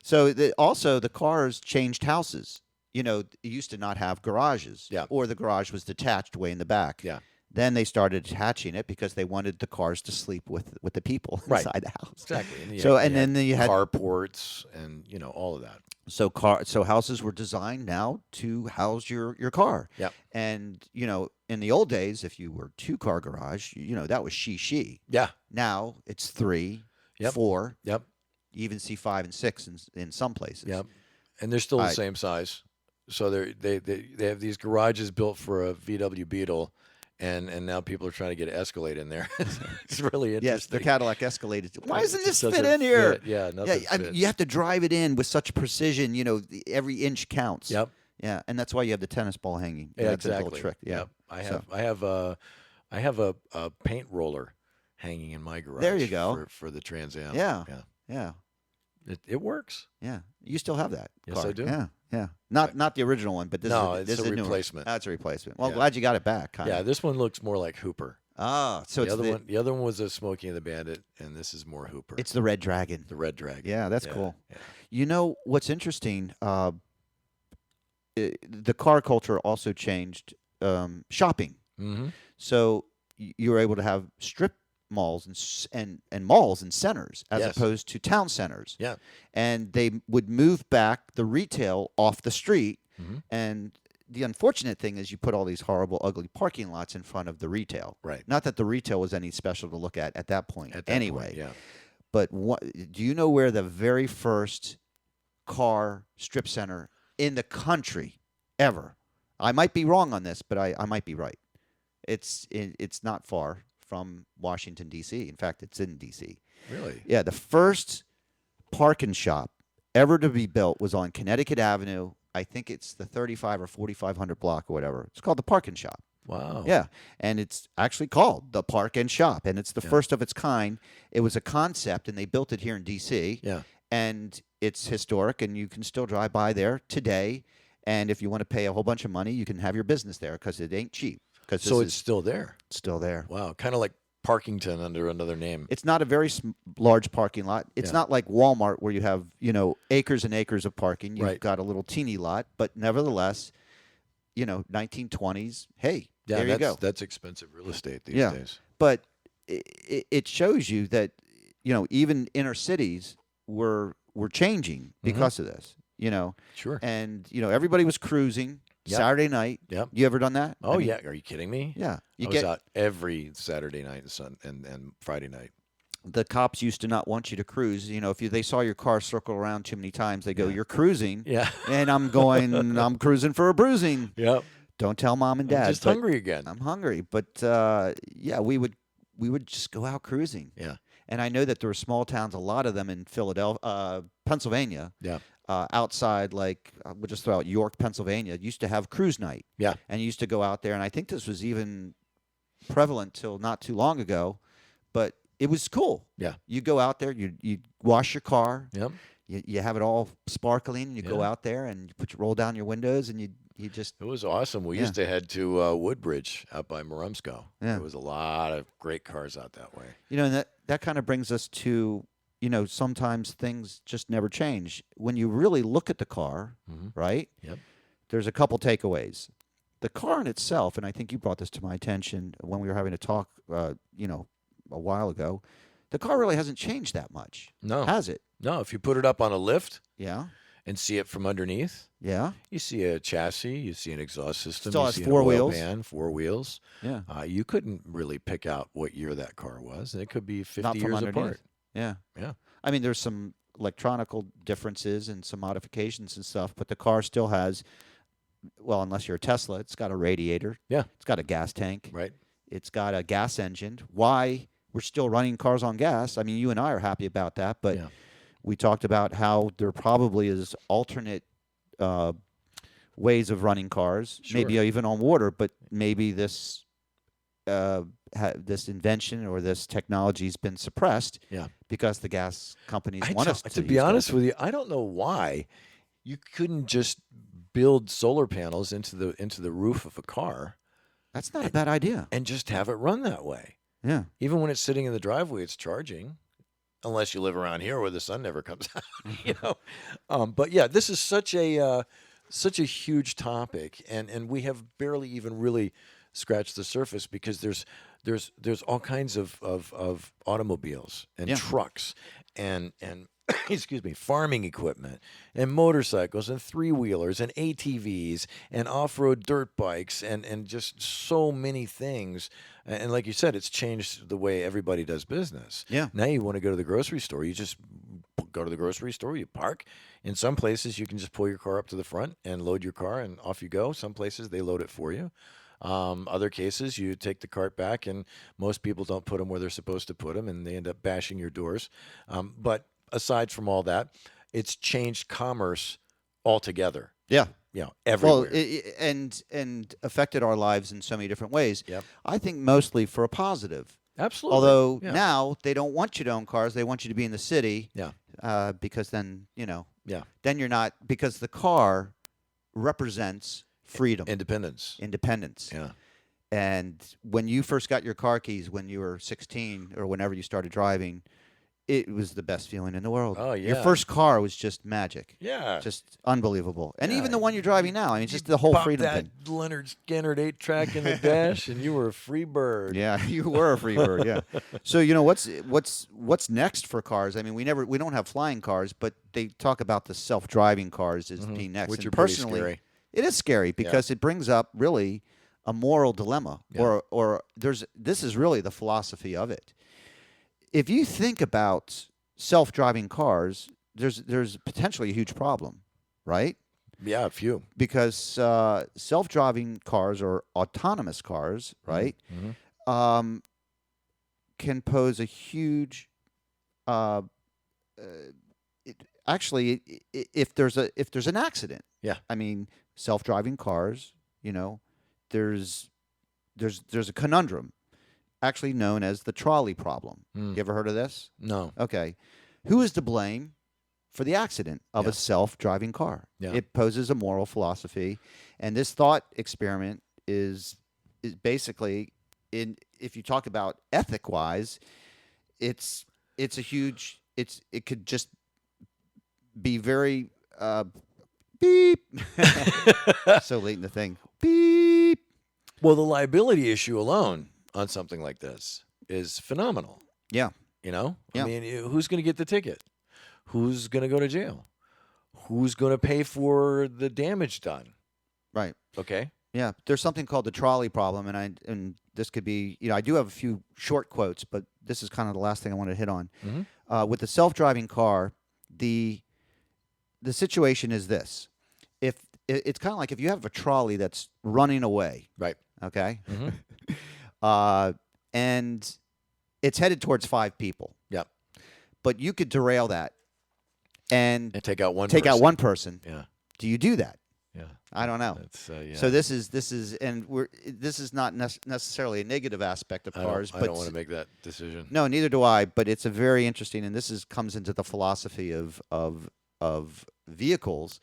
So also the cars changed houses. It used to not have garages. Yeah. Or the garage was detached way in the back. Yeah. Then they started attaching it because they wanted the cars to sleep with the people Right. inside the house. Exactly. And then you had carports and all of that. so houses were designed now to house your car. Yep. And in the old days, if you were 2-car garage, that was she. Yeah. Now it's 3, Yep. 4. Yep. You even see 5 and 6 in some places. Yep. And they're still the I- same size. So they have these garages built for a VW Beetle, and now people are trying to get an Escalade in there. It's really interesting. Yes, the Cadillac Escalade. Why It doesn't just this fit doesn't in here? fit. Yeah, Yeah, nothing I mean, fits. you have to drive it in with such precision. Every inch counts. Yep. Yeah, and that's why you have the tennis ball hanging. Yeah, That's a little exactly. trick. Yeah. Yep. So- I have a paint roller hanging in my garage. There you go. For the Trans Am. Yeah. Yeah. Yeah. It works. Yeah. You still have that Yes, car. I do. Yeah. Yeah. Not the original one, but this No, is it's this a is newer. replacement. That's a replacement. Well, Yeah. glad you got it back. Kind Yeah, of. this one looks more like Hooper. Ah, so the it's the other one was a Smokey and the Bandit, and this is more Hooper. it's the Red Dragon. the Red Dragon. Yeah, that's cool. Yeah. You know what's interesting? The car culture also changed shopping. Mm-hmm. So you were able to have strip malls and malls and centers as Yes. opposed to town centers. Yeah. And they would move back the retail off the street Mhm. and the unfortunate thing is you put all these horrible, ugly parking lots in front of the retail. Right. Not that the retail was any special to look at that point. At that anyway. point, yeah. But do you know where the very first car strip center in the country ever? I might be wrong on this, but I might be right. It's not far from Washington, D.C. In fact, it's in D.C. Really? Yeah, the first park and shop ever to be built was on Connecticut Avenue. I think it's the 35 or 4500 block or whatever. It's called the Park and Shop. Wow. Yeah, and it's actually called the Park and Shop, and it's the first of its kind. It was a concept, and they built it here in D.C. Yeah. And it's historic, and you can still drive by there today. And if you want to pay a whole bunch of money, you can have your business there because it ain't cheap. So it's still there. Still there. Wow. Kind of like Parkington under another name. It's not a very large parking lot. It's not like Walmart where you have, acres and acres of parking. You've got a little teeny lot, but nevertheless, 1920s. Hey, there you go. That's expensive real estate these days. But it shows you that, even inner cities were changing because of this, Sure. And, everybody was cruising Saturday night. Yep. You ever done that? Oh, yeah. Are you kidding me? Yeah. I was out every Saturday night and Friday night. The cops used to not want you to cruise. If they saw your car circle around too many times, they go, "You're cruising." Yeah. And I'm I'm cruising for a bruising. Yep. Don't tell mom and dad. I'm just hungry again. I'm hungry. But, we would just go out cruising. Yeah. And I know that there were small towns, a lot of them in Pennsylvania. Yeah. Outside, like we'll just throw out York, Pennsylvania, used to have cruise night. Yeah. And you used to go out there, and I think this was even prevalent till not too long ago, but it was cool. Yeah. You go out there, you wash your car. Yep. You have it all sparkling. You go out there and you roll down your windows, and you just. It was awesome. We used to head to Woodbridge out by Marumsco. Yeah. There was a lot of great cars out that way. And that kind of brings us to, sometimes things just never change. When you really look at the car, right? Yep. There's a couple takeaways. The car in itself, and I think you brought this to my attention when we were having a talk, a while ago. The car really hasn't changed that much. No. Has it? No. If you put it up on a lift Yeah. and see it from underneath, Yeah. you see a chassis, you see an exhaust system, Still you has see four an oil wheels. pan, 4 wheels. Yeah. You couldn't really pick out what year that car was, and it could be 50 Not from years underneath. apart. Yeah. Yeah. I mean, there's some electronical differences and some modifications and stuff, but the car still has, well, unless you're a Tesla, it's got a radiator. Yeah. It's got a gas tank. Right. It's got a gas engine. Why we're still running cars on gas? I mean, you and I are happy about that, but we talked about how there probably is alternate ways of running cars, maybe even on water, but maybe this this invention or this technology has been suppressed because the gas companies want us to be honest with you, I don't know why you couldn't just build solar panels into the roof of a car. That's not a bad idea. And just have it run that way. Yeah. Even when it's sitting in the driveway, it's charging. Unless you live around here where the sun never comes out, But yeah, this is such a huge topic, and we have barely even really scratched the surface because there's all kinds of automobiles and trucks and excuse me, farming equipment and motorcycles and 3-wheelers and ATVs and off-road dirt bikes and just so many things. And like you said, it's changed the way everybody does business. Yeah. Now you want to go to the grocery store, you just go to the grocery store, you park. In some places, you can just pull your car up to the front and load your car and off you go. Some places, they load it for you. Other cases, you take the cart back, and most people don't put them where they're supposed to put them, and they end up bashing your doors. But aside from all that, it's changed commerce altogether. Yeah. Everywhere. Well, and affected our lives in so many different ways. Yep. I think mostly for a positive. Absolutely. Although now they don't want you to own cars; they want you to be in the city. Yeah. Because then Yeah. then you're not, because the car represents freedom, Independence. Yeah. And when you first got your car keys when you were 16 or whenever you started driving, it was the best feeling in the world. Oh, yeah. Your first car was just magic. Yeah. Just unbelievable. And Yeah. even the one you're driving now, I mean, just the whole Pop freedom that thing. Leonard Skinner 8-track in the dash, and you were a free bird. Yeah, you were a free bird. Yeah. So what's next for cars? I mean, we don't have flying cars, but they talk about the self-driving cars as being next. Which And are pretty personally, scary. It is scary because it brings up really a moral dilemma, or this is really the philosophy of it. If you think about self-driving cars, there's potentially a huge problem, right? Yeah, a few. Because self-driving cars or autonomous cars, right, can pose a huge. If there's an accident, I mean, self-driving cars, there's a conundrum, actually known as the trolley problem. You ever heard of this? No. Okay, who is to blame for the accident of a self-driving car? It poses a moral philosophy, and this thought experiment is basically if you talk about ethic-wise, it's a huge. It could just be very beep. So late in the thing. Beep. Well, the liability issue alone on something like this is phenomenal. Yeah. I mean, who's going to get the ticket? Who's going to go to jail? Who's going to pay for the damage done? Right. Okay. Yeah. There's something called the trolley problem, and this could be, I do have a few short quotes, but this is kind of the last thing I want to hit on. With the self-driving car, the situation is this: if it's kind of like if you have a trolley that's running away, right? Okay, and it's headed towards 5 people. Yep. But you could derail that and take out one. Take out one person. Yeah. Do you do that? Yeah. I don't know. So this is not necessarily a negative aspect of cars. I don't want to make that decision. No, neither do I. But it's a very interesting, and this comes into the philosophy of vehicles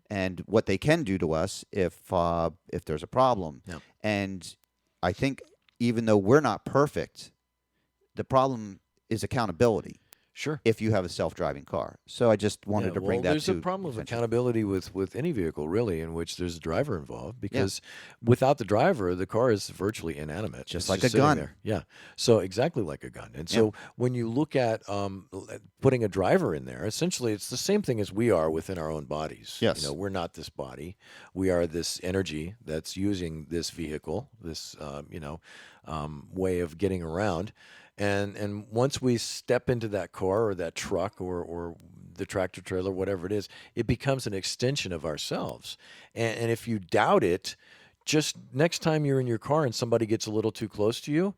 and what they can do to us if there's a problem. Yep. And I think even though we're not perfect, the problem is accountability. Sure. If you have a self-driving car. So I just wanted to bring that to there's a problem of accountability with any vehicle, really, in which there's a driver involved, because without the driver, the car is virtually inanimate. Just like a gun. There. Yeah. So exactly like a gun. And so when you look at putting a driver in there, essentially it's the same thing as we are within our own bodies. Yes. We're not this body. We are this energy that's using this vehicle, this, way of getting around. And once we step into that car or that truck or the tractor trailer, whatever it is, it becomes an extension of ourselves. And if you doubt it, just next time you're in your car and somebody gets a little too close to you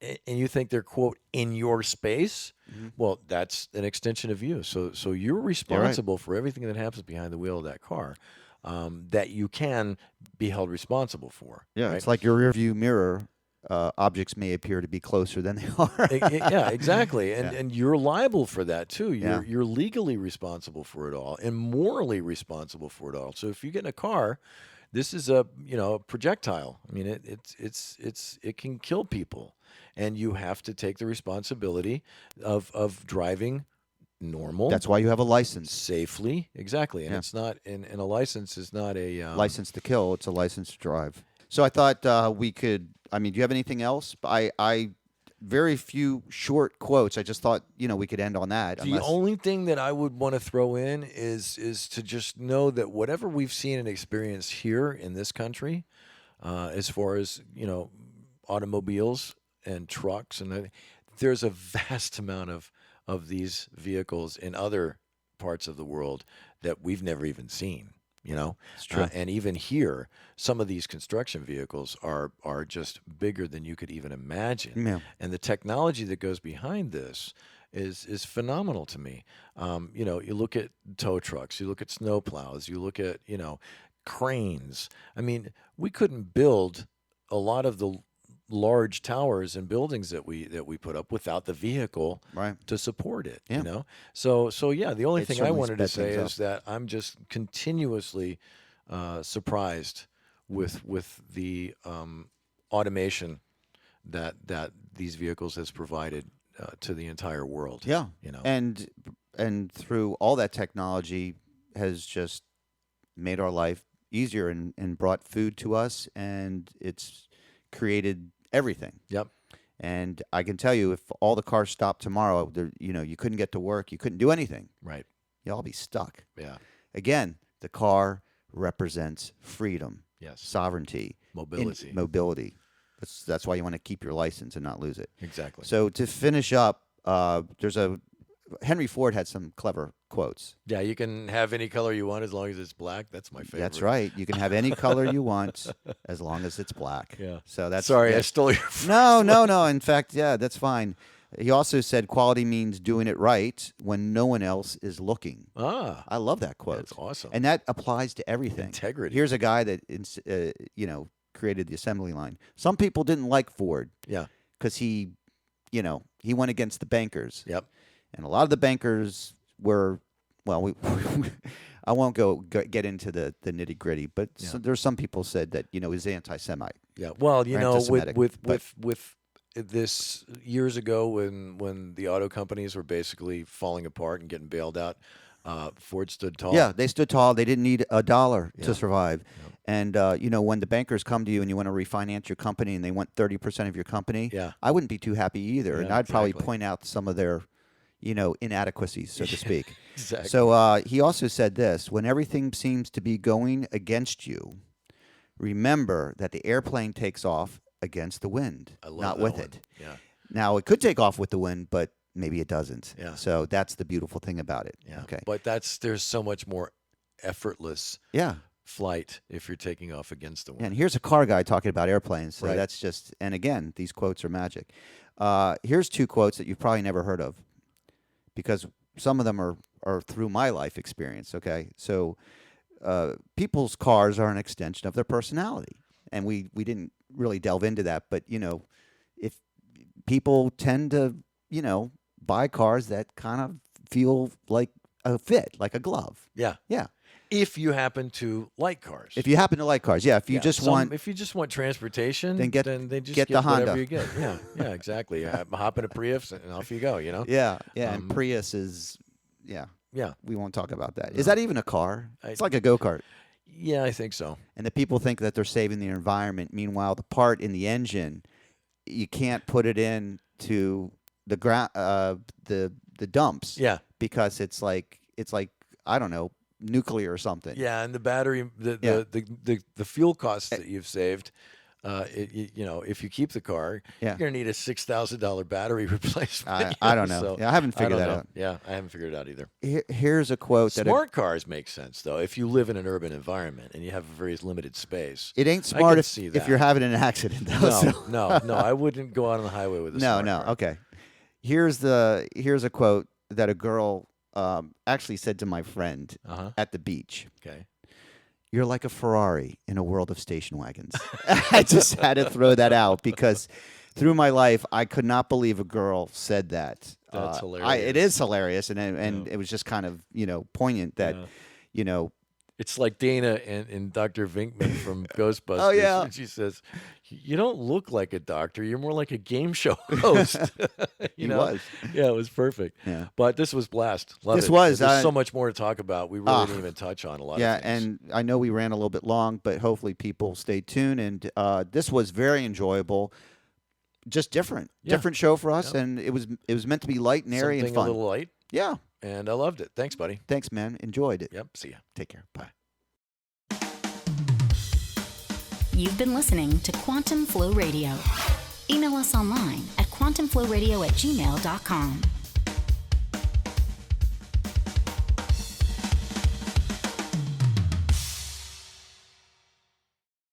and you think they're, quote, in your space, well, that's an extension of you. So you're responsible for everything that happens behind the wheel of that car that you can be held responsible for. Yeah, right? It's like your rearview mirror. Objects may appear to be closer than they are. Yeah, exactly. And you're liable for that too. You're legally responsible for it all and morally responsible for it all. So if you get in a car, this is a projectile. I mean, it can kill people, and you have to take the responsibility of driving normal. That's why you have a license. Safely, exactly. And it's not, and a license is not a license to kill. It's a license to drive. So I thought we could. I mean, do you have anything else? I very few short quotes. I just thought we could end on that. The only thing that I would want to throw in is to just know that whatever we've seen and experienced here in this country, as far as automobiles and trucks, and there's a vast amount of these vehicles in other parts of the world that we've never even seen. It's true. And even here, some of these construction vehicles are just bigger than you could even imagine. Yeah. And the technology that goes behind this is phenomenal to me. You look at tow trucks, you look at snow plows, you look at cranes. I mean, we couldn't build a lot of the large towers and buildings that we put up without the vehicle to support it. So the only thing I wanted to say is that I'm just continuously surprised with the automation that these vehicles has provided to the entire world. And through all that technology has just made our life easier and brought food to us, and it's created everything. Yep. And I can tell you, if all the cars stopped tomorrow, you couldn't get to work, you couldn't do anything. Right. You'd all be stuck. Yeah. Again, the car represents freedom, Yes. sovereignty, Mobility. mobility. That's why you want to keep your license and not lose it. Exactly. So to finish up, Henry Ford had some clever quotes. Yeah, you can have any color you want as long as it's black. That's my favorite. That's right. You can have any color you want as long as it's black. Yeah. So that's Sorry, I stole your. No. In fact, yeah, that's fine. He also said quality means doing it right when no one else is looking. I love that quote. That's awesome. And that applies to everything. Integrity. Here's a guy that created the assembly line. Some people didn't like Ford. Yeah. Because he went against the bankers. Yep. And a lot of the bankers were, well, I won't get into the nitty gritty, but there's some people said that he's anti-Semite. Yeah. Well, Anti-Semitic, with this years ago when the auto companies were basically falling apart and getting bailed out, Ford stood tall. Yeah, they stood tall. They didn't need a dollar to survive. Yeah. And when the bankers come to you and you want to refinance your company and they want 30% of your company, I wouldn't be too happy either. Yeah, and I'd probably exactly. point out some of their inadequacies, so to speak. Exactly. So he also said this: when everything seems to be going against you, remember that the airplane takes off against the wind, I love not that with one. it. Yeah. Now, it could take off with the wind, but maybe it doesn't. Yeah. So that's the beautiful thing about it. Yeah. Okay. But there's so much more effortless Yeah. flight if you're taking off against the wind. And here's a car guy talking about airplanes. So Right. that's just, and again, these quotes are magic. Here's two quotes that you've probably never heard of, because some of them are through my life experience. Okay. So people's cars are an extension of their personality. And we didn't really delve into that, but if people tend to, buy cars that kind of feel like a fit, like a glove. Yeah. Yeah. If you happen to like cars. If you happen to like cars, yeah. If you just want, if you just want transportation, then get they just get the whatever Honda. you get. Yeah. Yeah. Exactly. Hop in a Prius and off you go. yeah, and Prius is, Yeah. we won't talk about that. Is that even a car? It's like a go-kart. Yeah, I think so. And the people think that they're saving the environment. Meanwhile, the part in the engine, you can't put it into the the dumps. Yeah. Because it's like I don't know, nuclear or something. Yeah, and the battery, the fuel costs that you've saved, if you keep the car, you're gonna need a $6,000 battery replacement. I don't know. So, I haven't figured that know. out. Yeah, I haven't figured it out either. Here's a quote that Smart cars make sense though if you live in an urban environment and you have a very limited space. it ain't I smart can if see if that. you're having an accident though. No, I wouldn't go out on the highway with a smart car. Okay. Here's a quote that a girl actually said to my friend at the beach. Okay. You're like a Ferrari in a world of station wagons. I just had to throw that out because through my life, I could not believe a girl said that. That's hilarious. It is hilarious, and it was just kind of poignant that It's like Dana and Dr. Vinkman from Ghostbusters. Oh, yeah. And she says, "You don't look like a doctor. You're more like a game show host." He was. Yeah, it was perfect. Yeah. But this was blast. Love This it. was, There's so much more to talk about. We really didn't even touch on a lot Yeah, of things. and I know we ran a little bit long, but hopefully people stay tuned. And this was very enjoyable. Just different show for us, and it was meant to be light and airy Something and fun. a little light, Yeah. and I loved it. Thanks, buddy. Thanks, man. Enjoyed it. Yep, see ya. Take care. Bye. You've been listening to Quantum Flow Radio. Email us online at quantumflowradio@gmail.com.